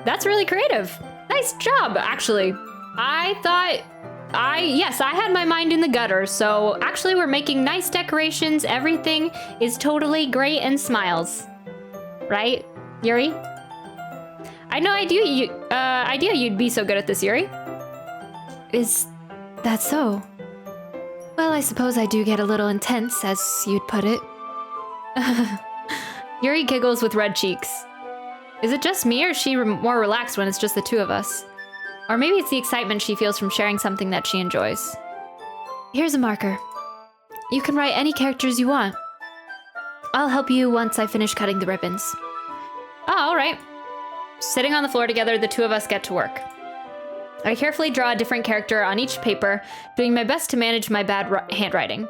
That's really creative. Nice job, actually. Yes, I had my mind in the gutter, so actually we're making nice decorations. Everything is totally great and smiles. Right, Yuri? I had no idea you'd be so good at this, Yuri. Is that so? Well, I suppose I do get a little intense, as you'd put it. Yuri giggles with red cheeks. Is it just me, or is she more relaxed when it's just the two of us? Or maybe it's the excitement she feels from sharing something that she enjoys. Here's a marker. You can write any characters you want. I'll help you once I finish cutting the ribbons. Oh, all right. Sitting on the floor together, the two of us get to work. I carefully draw a different character on each paper, doing my best to manage my bad handwriting.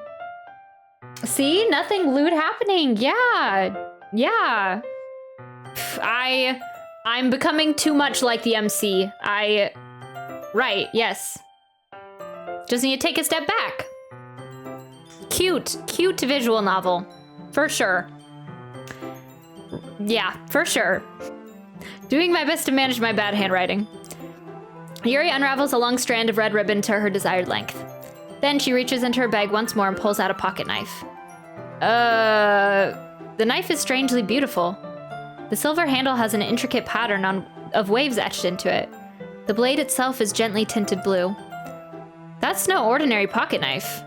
See? Nothing lewd happening. Yeah. I'm becoming too much like the MC. Right, yes. Just need to take a step back. Cute visual novel. For sure. Yeah, for sure. Doing my best to manage my bad handwriting. Yuri unravels a long strand of red ribbon to her desired length. Then she reaches into her bag once more and pulls out a pocket knife. The knife is strangely beautiful. The silver handle has an intricate pattern of waves etched into it. The blade itself is gently tinted blue. That's no ordinary pocket knife.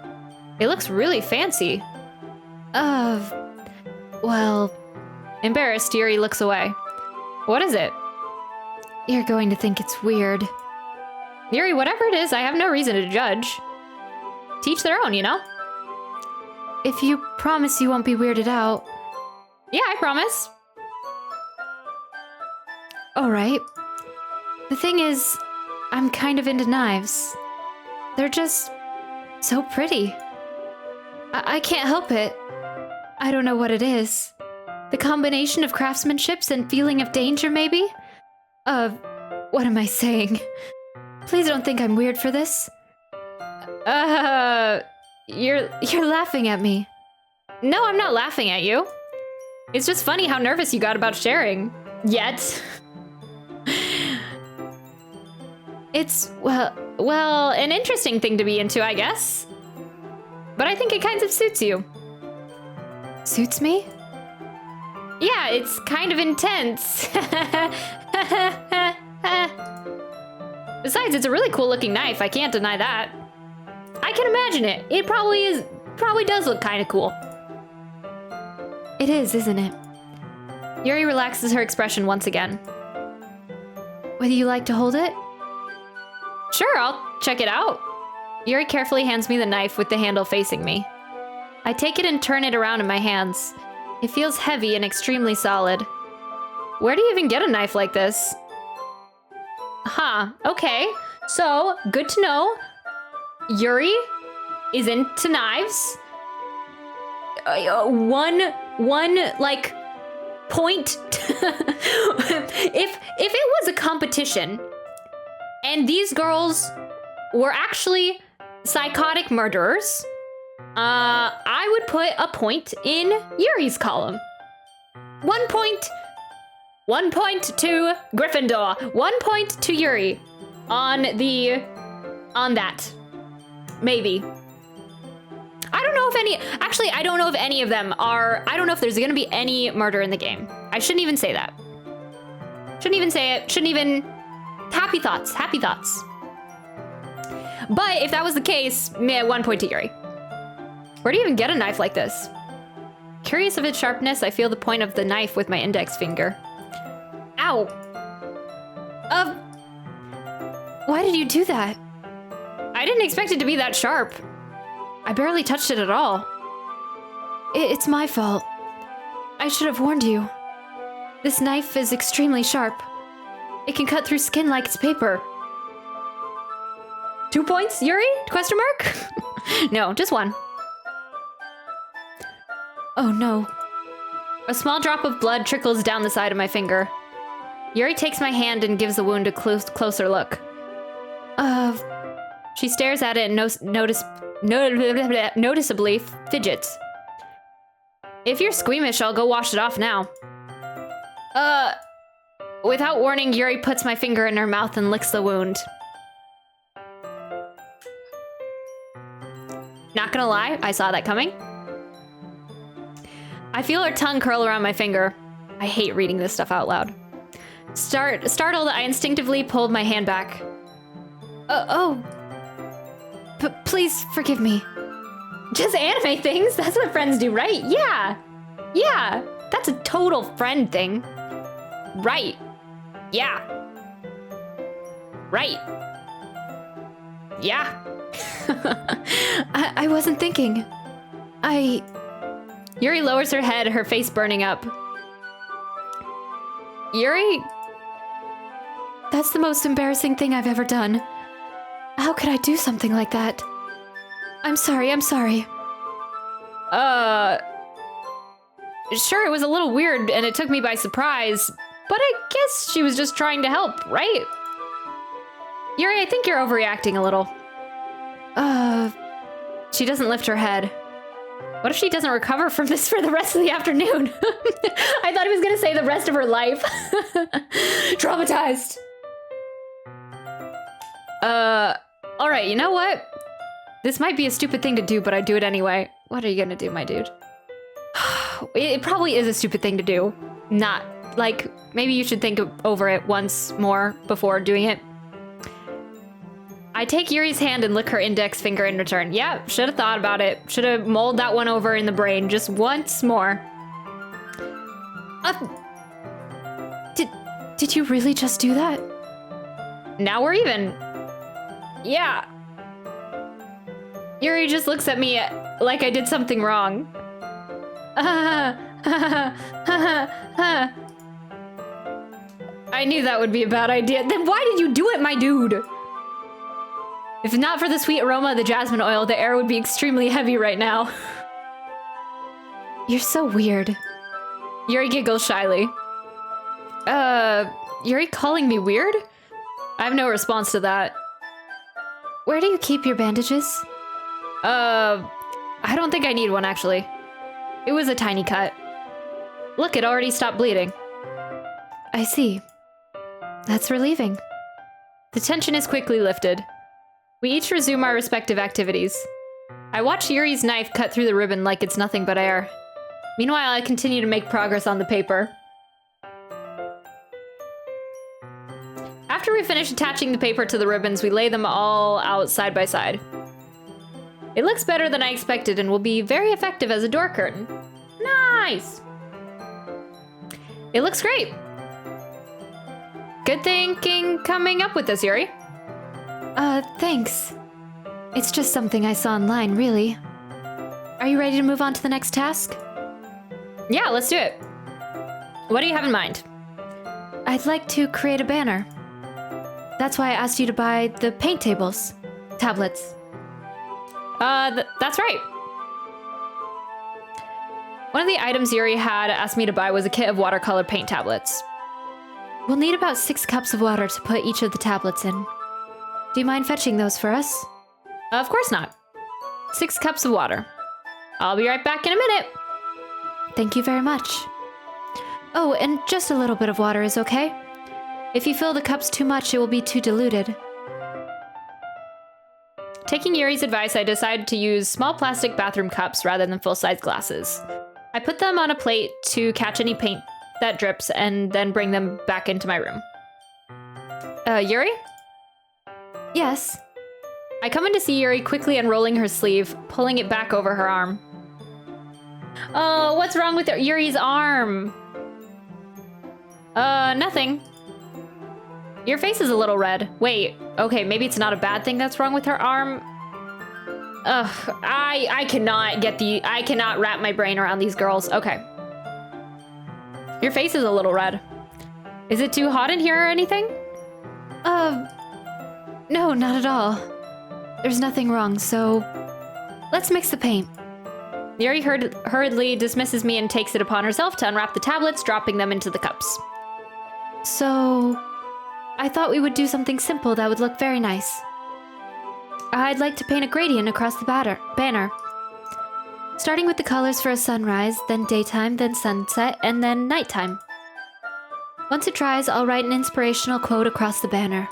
It looks really fancy. Well, Embarrassed, Yuri looks away. What is it? you're going to think it's weird. Yuri, whatever it is, I have no reason to judge. Teach their own, you know? If you promise you won't be weirded out. Yeah, I promise. All right. The thing is, I'm kind of into knives. They're just so pretty. I can't help it. I don't know what it is. The combination of craftsmanship and feeling of danger, maybe? What am I saying? Please don't think I'm weird for this. You're laughing at me. No, I'm not laughing at you. It's just funny how nervous you got about sharing. Yet. It's, well, an interesting thing to be into, I guess. But I think it kind of suits you. Suits me? Yeah, it's kind of intense. Besides, it's a really cool looking knife. I can't deny that. I can imagine it. It probably does look kind of cool. It is, isn't it? Yuri relaxes her expression once again. Would you like to hold it? Sure, I'll check it out. Yuri carefully hands me the knife with the handle facing me. I take it and turn it around in my hands. It feels heavy and extremely solid. Where do you even get a knife like this? Huh, okay. So, good to know. Yuri is into knives. One like point. If it was a competition and these girls were actually psychotic murderers, I would put a point in Yuri's column. 1 point. 1 point to Gryffindor. 1 point to Yuri on that. Maybe. I don't know if I don't know if any of them are, I don't know if there's gonna be any murder in the game. I shouldn't even say that. Shouldn't even say it. Shouldn't even, happy thoughts. But if that was the case, 1 point to Yuri. Where do you even get a knife like this? Curious of its sharpness, I feel the point of the knife with my index finger. Ow. Why did you do that? I didn't expect it to be that sharp. I barely touched it at all. It's my fault. I should have warned you. This knife is extremely sharp. It can cut through skin like it's paper. 2 points, Yuri? Question mark? No, just 1. Oh no. A small drop of blood trickles down the side of my finger. Yuri takes my hand and gives the wound a closer look. She stares at it and noticeably fidgets. If you're squeamish, I'll go wash it off now. Without warning, Yuri puts my finger in her mouth and licks the wound. Not gonna lie, I saw that coming. I feel her tongue curl around my finger. I hate reading this stuff out loud. Startled, I instinctively pulled my hand back. Please forgive me. Just anime things, that's what friends do, right? Yeah, that's a total friend thing. Right. Yeah. Right. Yeah. I wasn't thinking. Yuri lowers her head, her face burning up. Yuri? That's the most embarrassing thing I've ever done. How could I do something like that? I'm sorry. Sure, it was a little weird and it took me by surprise, but I guess she was just trying to help, right? Yuri, I think you're overreacting a little. Uh, She doesn't lift her head. What if she doesn't recover from this for the rest of the afternoon? I thought he was gonna say the rest of her life. Traumatized. All right, you know what? This might be a stupid thing to do, but I do it anyway. What are you gonna do, my dude? It probably is a stupid thing to do. Not, like, maybe you should think over it once more before doing it. I take Yuri's hand and lick her index finger in return. Yeah, should have thought about it. Should have mulled that one over in the brain just once more. Did you really just do that? Now we're even. Yeah. Yuri just looks at me like I did something wrong. I knew that would be a bad idea. Then why did you do it, my dude? If not for the sweet aroma of the jasmine oil, the air would be extremely heavy right now. You're so weird. Yuri giggles shyly. Yuri calling me weird? I have no response to that. Where do you keep your bandages? I don't think I need one, actually. It was a tiny cut. Look, it already stopped bleeding. I see. That's relieving. The tension is quickly lifted. We each resume our respective activities. I watch Yuri's knife cut through the ribbon like it's nothing but air. Meanwhile, I continue to make progress on the paper. After we finish attaching the paper to the ribbons, we lay them all out side by side. It looks better than I expected and will be very effective as a door curtain. Nice! It looks great. Good thinking coming up with this, Yuri. Thanks. It's just something I saw online, really. Are you ready to move on to the next task? Yeah, let's do it. What do you have in mind? I'd like to create a banner. That's why I asked you to buy the paint tablets. That's right. One of the items Yuri had asked me to buy was a kit of watercolor paint tablets. We'll need about 6 cups of water to put each of the tablets in. Do you mind fetching those for us? Of course not. 6 cups of water. I'll be right back in a minute. Thank you very much. Oh, and just a little bit of water is okay. If you fill the cups too much, it will be too diluted. Taking Yuri's advice, I decided to use small plastic bathroom cups rather than full-size glasses. I put them on a plate to catch any paint that drips and then bring them back into my room. Yuri? Yes? I come in to see Yuri quickly unrolling her sleeve, pulling it back over her arm. Oh, what's wrong with Yuri's arm? Nothing. Your face is a little red. Wait, okay, maybe it's not a bad thing that's wrong with her arm. Ugh, I cannot wrap my brain around these girls. Okay. Your face is a little red. Is it too hot in here or anything? No, not at all. There's nothing wrong, so let's mix the paint. Yuri hurriedly dismisses me and takes it upon herself to unwrap the tablets, dropping them into the cups. So, I thought we would do something simple that would look very nice. I'd like to paint a gradient across the banner. Starting with the colors for a sunrise, then daytime, then sunset, and then nighttime. Once it dries, I'll write an inspirational quote across the banner.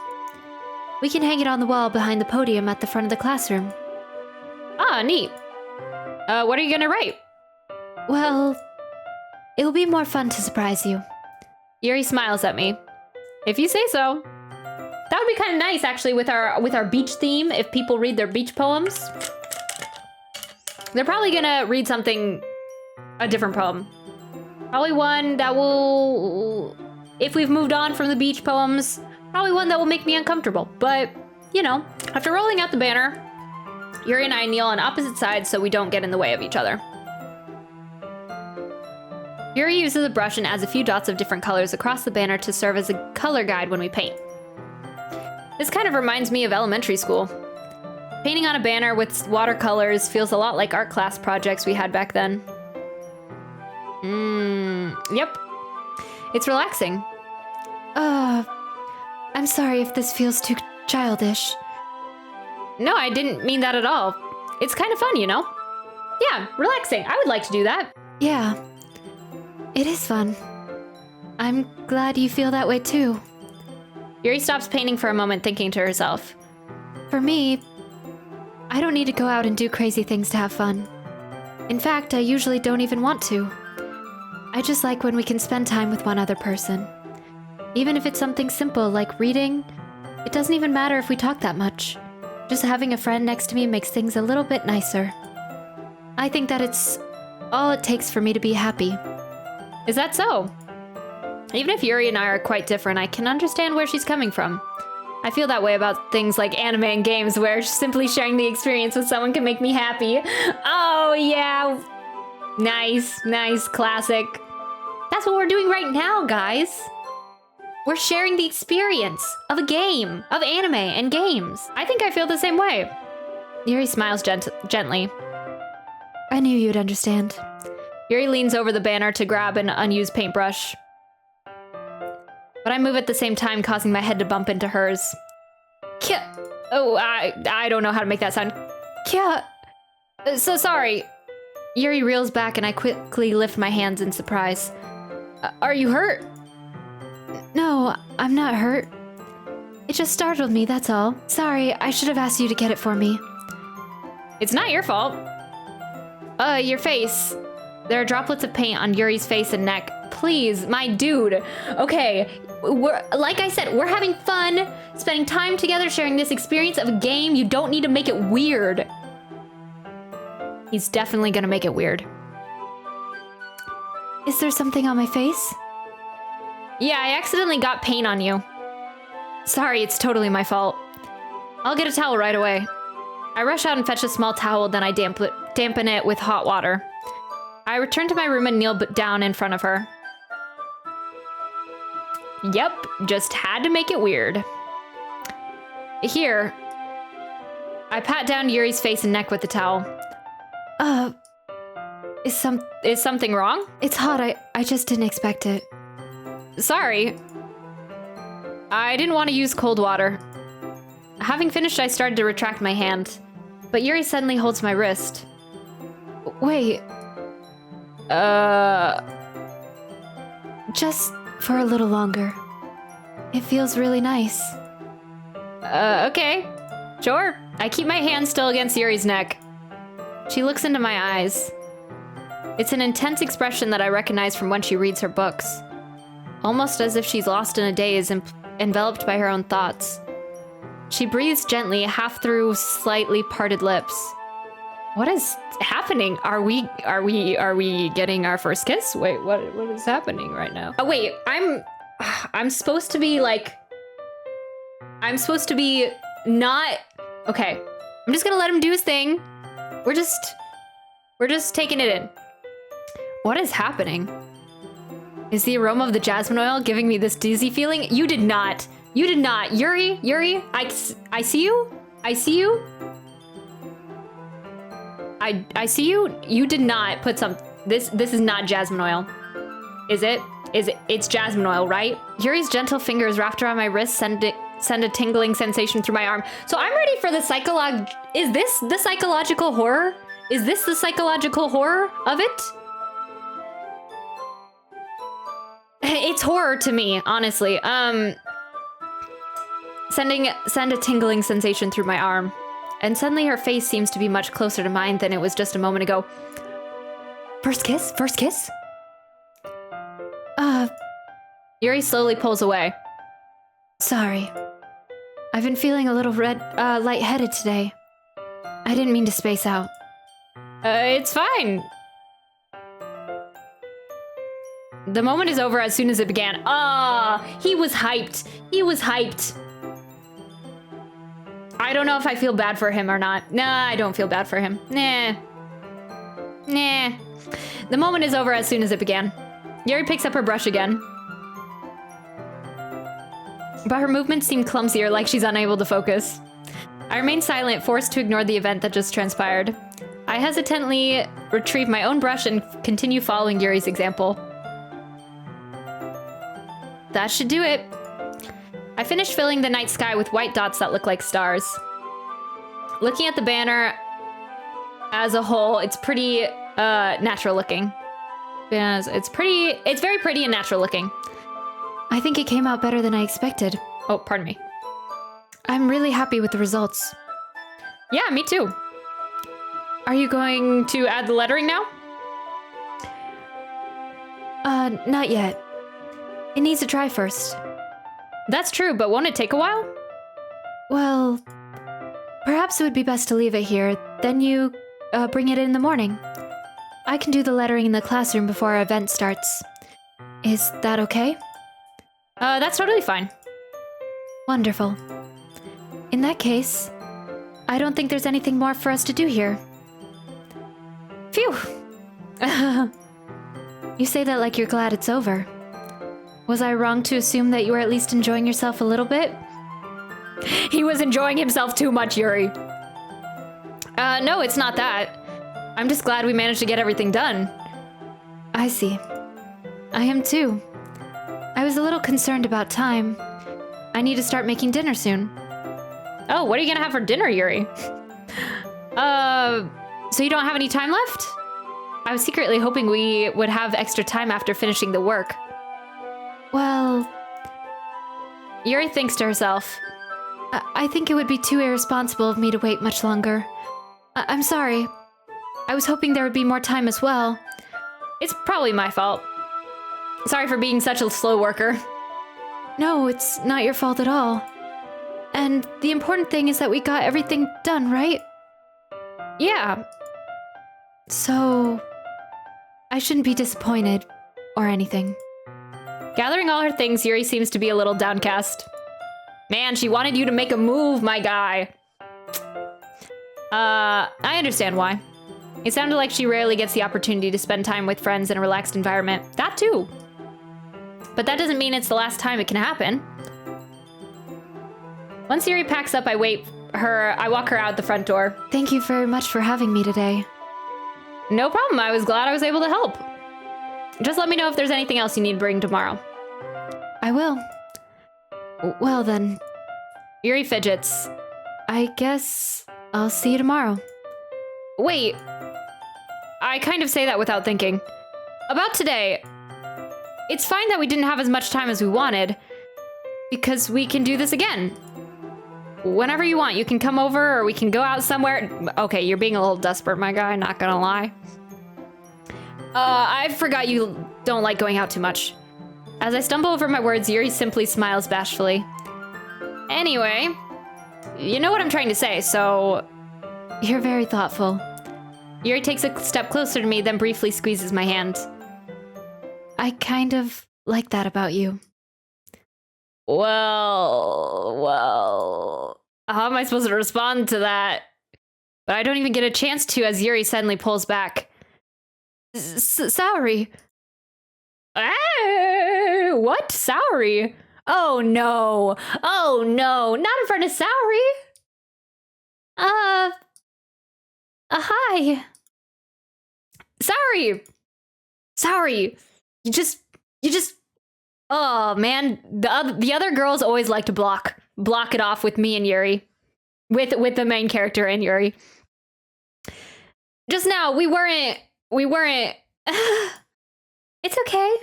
We can hang it on the wall behind the podium at the front of the classroom. Ah, neat. What are you gonna write? Well, it will be more fun to surprise you. Yuri smiles at me. If you say so. That would be kind of nice, actually, with our beach theme, if people read their beach poems. They're probably gonna read a different poem. Probably one that will, if we've moved on from the beach poems, probably one that will make me uncomfortable. But, you know, after rolling out the banner, Yuri and I kneel on opposite sides so we don't get in the way of each other. Yuri uses a brush and adds a few dots of different colors across the banner to serve as a color guide when we paint. This kind of reminds me of elementary school. Painting on a banner with watercolors feels a lot like art class projects we had back then. Yep. It's relaxing. I'm sorry if this feels too childish. No, I didn't mean that at all. It's kind of fun, you know? Yeah, relaxing. I would like to do that. Yeah, it is fun. I'm glad you feel that way too. Yuri stops painting for a moment, thinking to herself. For me, I don't need to go out and do crazy things to have fun. In fact, I usually don't even want to. I just like when we can spend time with one other person. Even if it's something simple like reading, it doesn't even matter if we talk that much. Just having a friend next to me makes things a little bit nicer. I think that it's all it takes for me to be happy. Is that so? Even if Yuri and I are quite different, I can understand where she's coming from. I feel that way about things like anime and games where simply sharing the experience with someone can make me happy. Oh, yeah. Nice, classic. That's what we're doing right now, guys. We're sharing the experience of a game, of anime and games. I think I feel the same way. Yuri smiles gently. I knew you'd understand. Yuri leans over the banner to grab an unused paintbrush. But I move at the same time, causing my head to bump into hers. Kya. Oh, I don't know how to make that sound. Kya. So sorry. Yuri reels back and I quickly lift my hands in surprise. Are you hurt? No, I'm not hurt. It just startled me, that's all. Sorry, I should have asked you to get it for me. It's not your fault. Your face. There are droplets of paint on Yuri's face and neck. Please, my dude. Okay, like I said, we're having fun, spending time together, sharing this experience of a game. You don't need to make it weird. He's definitely gonna make it weird. Is there something on my face? Yeah, I accidentally got paint on you. Sorry, it's totally my fault. I'll get a towel right away. I rush out and fetch a small towel, then I dampen it with hot water. I return to my room and kneel down in front of her. Yep, just had to make it weird. Here. I pat down Yuri's face and neck with the towel. Is something wrong? It's hot, I just didn't expect it. Sorry. I didn't want to use cold water. Having finished, I started to retract my hand, but Yuri suddenly holds my wrist. Wait. Just for a little longer. It feels really nice. Okay. Sure. I keep my hand still against Yuri's neck. She looks into my eyes. It's an intense expression that I recognize from when she reads her books. Almost as if she's lost in a daze, enveloped by her own thoughts. She breathes gently, half through slightly parted lips. What is happening? Are we getting our first kiss? Wait, what is happening right now? Oh wait, I'm supposed to be like, I'm supposed to be not, okay. I'm just gonna let him do his thing. We're just taking it in. What is happening? Is the aroma of the jasmine oil giving me this dizzy feeling? You did not. Yuri, I see you. I see you. I see you. You did not put this is not jasmine oil. Is it? It's jasmine oil, right? Yuri's gentle fingers wrapped around my wrist send a tingling sensation through my arm. So I'm ready for the is this the psychological horror? Is this the psychological horror of it? It's horror to me, honestly. Send a tingling sensation through my arm. And suddenly her face seems to be much closer to mine than it was just a moment ago. First kiss? First kiss? Yuri slowly pulls away. Sorry. I've been feeling a little lightheaded today. I didn't mean to space out. It's fine. The moment is over as soon as it began. He was hyped. I don't know if I feel bad for him or not. Nah, I don't feel bad for him. Nah. The moment is over as soon as it began. Yuri picks up her brush again. But her movements seem clumsier, like she's unable to focus. I remain silent, forced to ignore the event that just transpired. I hesitantly retrieve my own brush and continue following Yuri's example. That should do it. I finished filling the night sky with white dots that look like stars. Looking at the banner, as a whole, it's pretty natural looking. Yes, it's very pretty and natural looking. I think it came out better than I expected. Oh, pardon me. I'm really happy with the results. Yeah, me too. Are you going to add the lettering now? Not yet. It needs to dry first. That's true, but won't it take a while? Well, perhaps it would be best to leave it here, then you, bring it in the morning. I can do the lettering in the classroom before our event starts. Is that okay? That's totally fine. Wonderful. In that case, I don't think there's anything more for us to do here. Phew. You say that like you're glad it's over. Was I wrong to assume that you were at least enjoying yourself a little bit? He was enjoying himself too much, Yuri. No, it's not that. I'm just glad we managed to get everything done. I see. I am too. I was a little concerned about time. I need to start making dinner soon. Oh, what are you gonna have for dinner, Yuri? So you don't have any time left? I was secretly hoping we would have extra time after finishing the work. Well, Yuri thinks to herself. I think it would be too irresponsible of me to wait much longer. I'm sorry. I was hoping there would be more time as well. It's probably my fault. Sorry for being such a slow worker. No, it's not your fault at all. And the important thing is that we got everything done, right? Yeah. So, I shouldn't be disappointed or anything. Gathering all her things, Yuri seems to be a little downcast. Man, she wanted you to make a move, my guy. I understand why. It sounded like she rarely gets the opportunity to spend time with friends in a relaxed environment. That too. But that doesn't mean it's the last time it can happen. Once Yuri packs up, I walk her out the front door. Thank you very much for having me today. No problem, I was glad I was able to help. Just let me know if there's anything else you need to bring tomorrow. I will. Well then. Yuri fidgets. I guess I'll see you tomorrow. Wait. I kind of say that without thinking. About today. It's fine that we didn't have as much time as we wanted, because we can do this again. Whenever you want, you can come over or we can go out somewhere. Okay, you're being a little desperate, my guy, not gonna lie. I forgot you don't like going out too much. As I stumble over my words, Yuri simply smiles bashfully. Anyway, you know what I'm trying to say, so... You're very thoughtful. Yuri takes a step closer to me, then briefly squeezes my hand. I kind of like that about you. Well, how am I supposed to respond to that? But I don't even get a chance to as Yuri suddenly pulls back. Saori. What? Saori? Oh no, not in front of Saori. Hi. Saori, you just, oh man, the other girls always like to block it off with me and Yuri, with the main character and Yuri. Just now, we weren't. It's okay.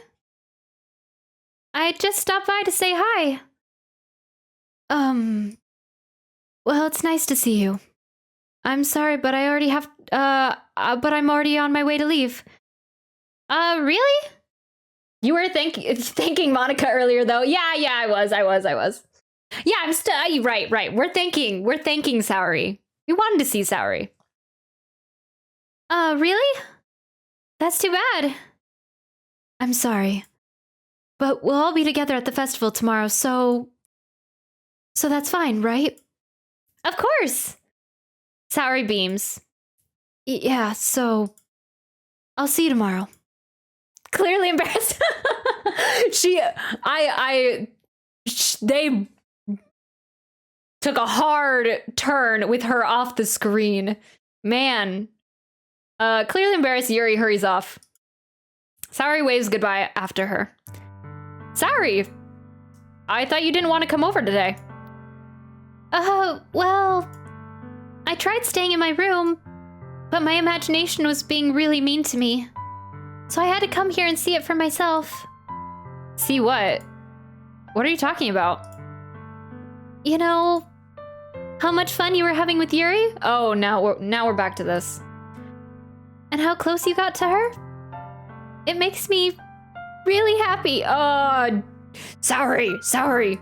I just stopped by to say hi. Well, it's nice to see you. I'm sorry, but I already have, but I'm already on my way to leave. Really? You were thanking Monica earlier, though. Yeah, I was. Yeah, I'm still, right. We're thanking Saori. We wanted to see Saori. Really? That's too bad. I'm sorry. But we'll all be together at the festival tomorrow, so that's fine, right? Of course. Saori beams. Yeah, so I'll see you tomorrow. Clearly embarrassed. They took a hard turn with her off the screen. Man. Clearly embarrassed, Yuri hurries off. Saori waves goodbye after her. Saori, I thought you didn't want to come over today. Well, I tried staying in my room, But my imagination was being really mean to me. So I had to come here and see it for myself. See what? What are you talking about? You know, how much fun you were having with Yuri? Oh, now we're back to this. And how close you got to her? It makes me really happy. Sorry.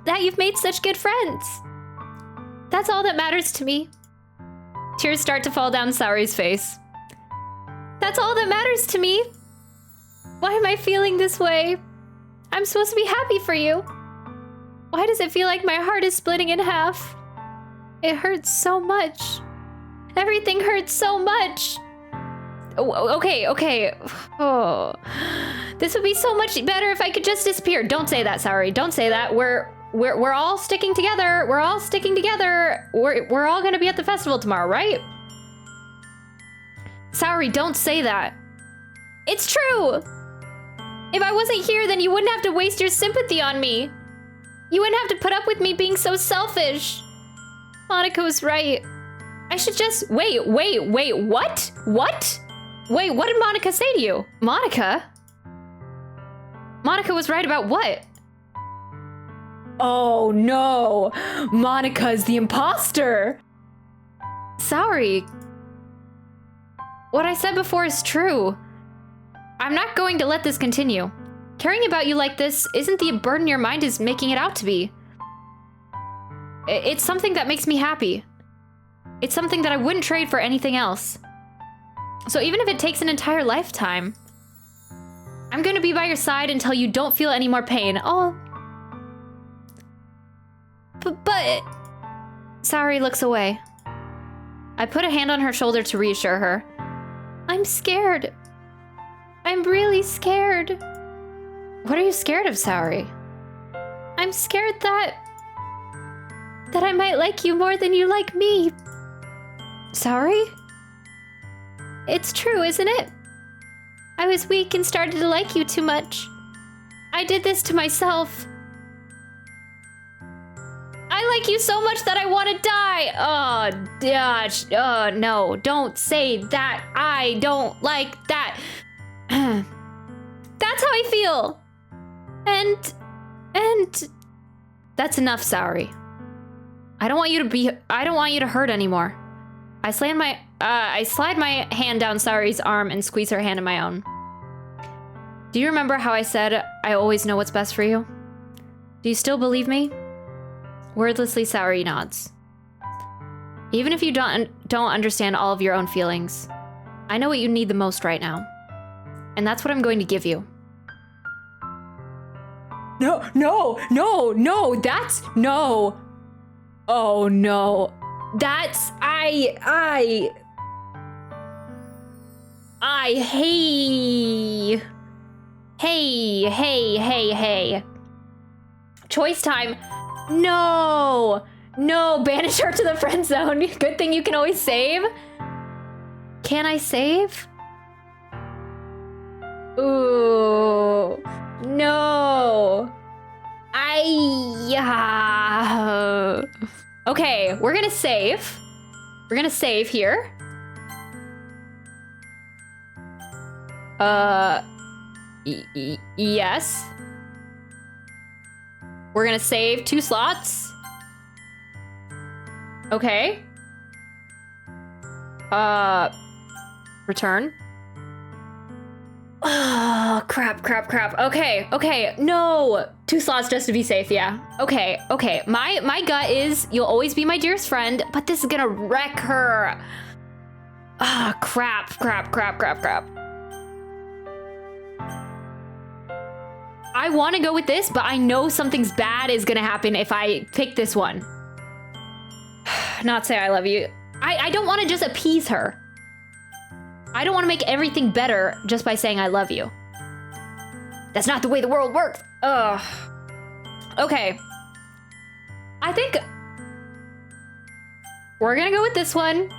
That you've made such good friends. That's all that matters to me. Tears start to fall down Saori's face. That's all that matters to me. Why am I feeling this way? I'm supposed to be happy for you. Why does it feel like my heart is splitting in half? It hurts so much. Everything hurts so much. Okay. Oh. This would be so much better if I could just disappear. Don't say that, Saori. Don't say that. We're all sticking together. We're all sticking together. We're all gonna be at the festival tomorrow, right? Saori, don't say that. It's true. If I wasn't here, then you wouldn't have to waste your sympathy on me. You wouldn't have to put up with me being so selfish. Monica was right. I should just... Wait, what? What? Wait, what did Monica say to you? Monica? Monica was right about what? Oh no! Monica's the imposter! Sorry. What I said before is true. I'm not going to let this continue. Caring about you like this isn't the burden your mind is making it out to be. It's something that makes me happy. It's something that I wouldn't trade for anything else. So even if it takes an entire lifetime, I'm gonna be by your side until you don't feel any more pain. Oh. But... Saori looks away. I put a hand on her shoulder to reassure her. I'm scared. I'm really scared. What are you scared of, Saori? I'm scared that I might like you more than you like me. Saori? It's true, isn't it? I was weak and started to like you too much. I did this to myself. I like you so much that I want to die. Oh, gosh. Oh, no. Don't say that. I don't like that. That's how I feel. And... That's enough, Saori. I don't want you to hurt anymore. I slide my hand down Saori's arm and squeeze her hand in my own. Do you remember how I said I always know what's best for you? Do you still believe me? Wordlessly, Saori nods. Even if you don't understand all of your own feelings, I know what you need the most right now. And that's what I'm going to give you. No, that's no. Oh no. That's I hey. Choice time. No, banish her to the friend zone. Good thing you can always save. Can I save? Ooh, no. Okay, we're gonna save. We're gonna save here. Yes. We're gonna save 2 slots. Okay. Return. Oh, crap. Okay, no. 2 slots just to be safe, yeah. Okay. My gut is you'll always be my dearest friend, but this is gonna wreck her. Ah, crap. I want to go with this, but I know something's bad is gonna happen if I pick this one. Not say I love you. I don't want to just appease her. I don't want to make everything better just by saying I love you. That's not the way the world works. Ugh. Okay. I think we're gonna go with this one.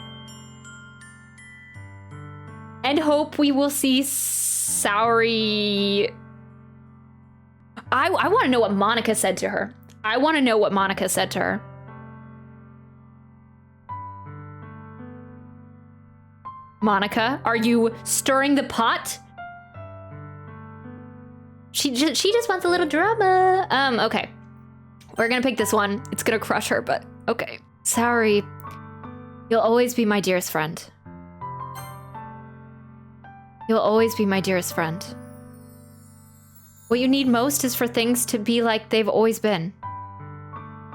And hope we will see Saori. I want to know what Monica said to her. Monica, are you stirring the pot? She just wants a little drama. Okay. We're gonna pick this one. It's gonna crush her, but okay. Saori, you'll always be my dearest friend. You'll always be my dearest friend. What you need most is for things to be like they've always been.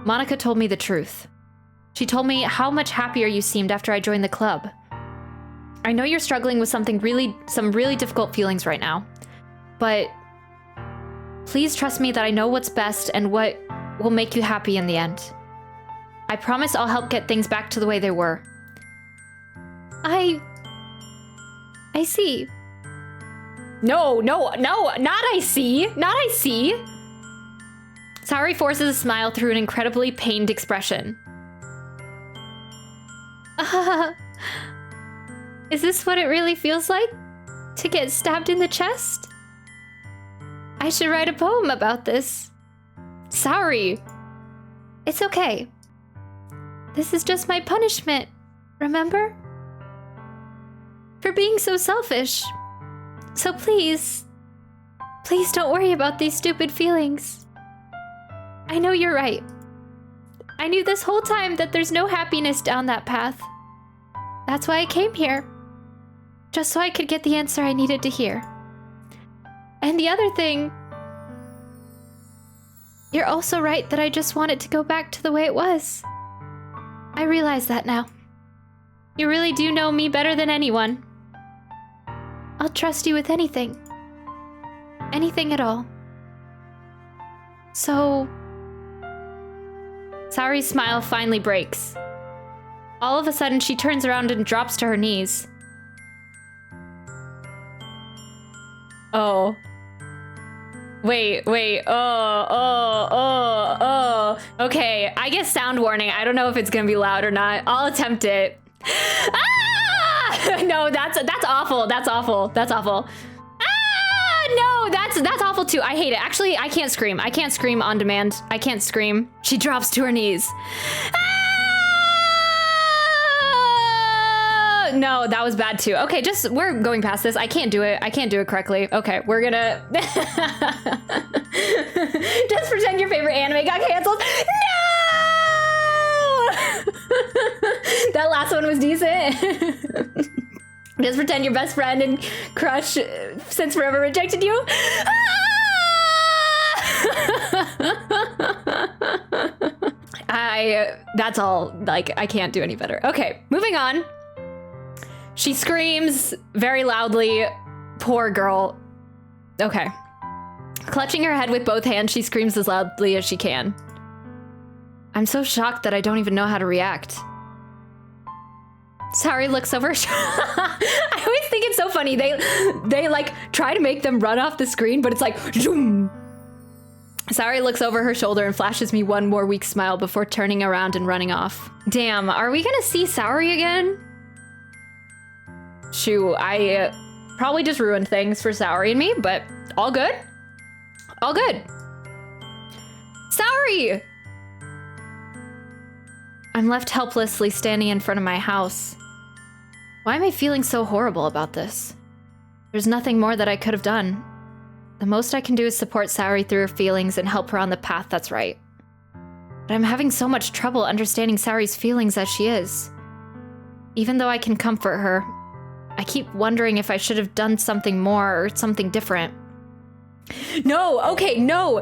Monica told me the truth. She told me how much happier you seemed after I joined the club. I know you're struggling with some really difficult feelings right now, but please trust me that I know what's best and what will make you happy in the end. I promise I'll help get things back to the way they were. I see. No, not I see. Not I see. Saori forces a smile through an incredibly pained expression. Is this what it really feels like? To get stabbed in the chest? I should write a poem about this. Saori! It's okay. This is just my punishment, remember? For being so selfish. So please don't worry about these stupid feelings. I know you're right. I knew this whole time that there's no happiness down that path. That's why I came here. Just so I could get the answer I needed to hear. And the other thing, you're also right that I just want it to go back to the way it was. I realize that now. You really do know me better than anyone. I'll trust you with anything. Anything at all. So... Saori's smile finally breaks. All of a sudden, she turns around and drops to her knees. Oh. Wait. Okay, I guess sound warning. I don't know if it's gonna be loud or not. I'll attempt it. Ah! No, that's awful. That's awful. Ah! No, that's awful too. I hate it. Actually, I can't scream. I can't scream on demand. I can't scream. She drops to her knees. No, that was bad too. Okay, we're going past this. I can't do it. I can't do it correctly. Okay, we're gonna... Just pretend your favorite anime got canceled. No! That last one was decent. Just pretend your best friend and crush since forever rejected you. That's all. Like, I can't do any better. Okay, moving on. She screams very loudly. Poor girl. Okay. Clutching her head with both hands, she screams as loudly as she can. I'm so shocked that I don't even know how to react. Saori looks over. I always think it's so funny. They like try to make them run off the screen, but it's like zoom. Saori looks over her shoulder and flashes me one more weak smile before turning around and running off. Damn, are we gonna see Saori again? Shoo, I probably just ruined things for Saori and me, but all good. All good. Saori! I'm left helplessly standing in front of my house. Why am I feeling so horrible about this? There's nothing more that I could have done. The most I can do is support Saori through her feelings and help her on the path that's right. But I'm having so much trouble understanding Saori's feelings as she is. Even though I can comfort her, I keep wondering if I should have done something more or something different. No, okay, no,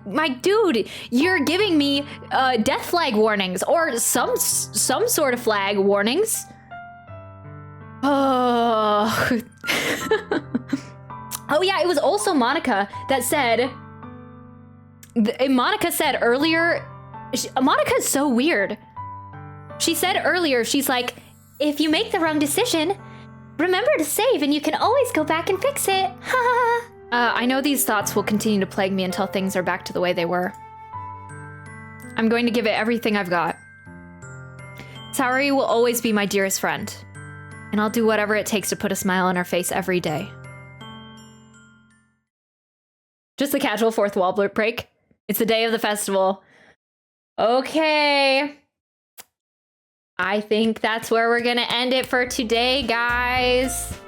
my dude, you're giving me death flag warnings or some sort of flag warnings. Oh. Oh yeah, it was also Monica that said, Monica said earlier, Monica's so weird. She said earlier, she's like, if you make the wrong decision, remember to save and you can always go back and fix it. I know these thoughts will continue to plague me until things are back to the way they were. I'm going to give it everything I've got. Saori will always be my dearest friend, and I'll do whatever it takes to put a smile on her face every day. Just a casual fourth wall break. It's the day of the festival. Okay. I think that's where we're gonna end it for today, guys.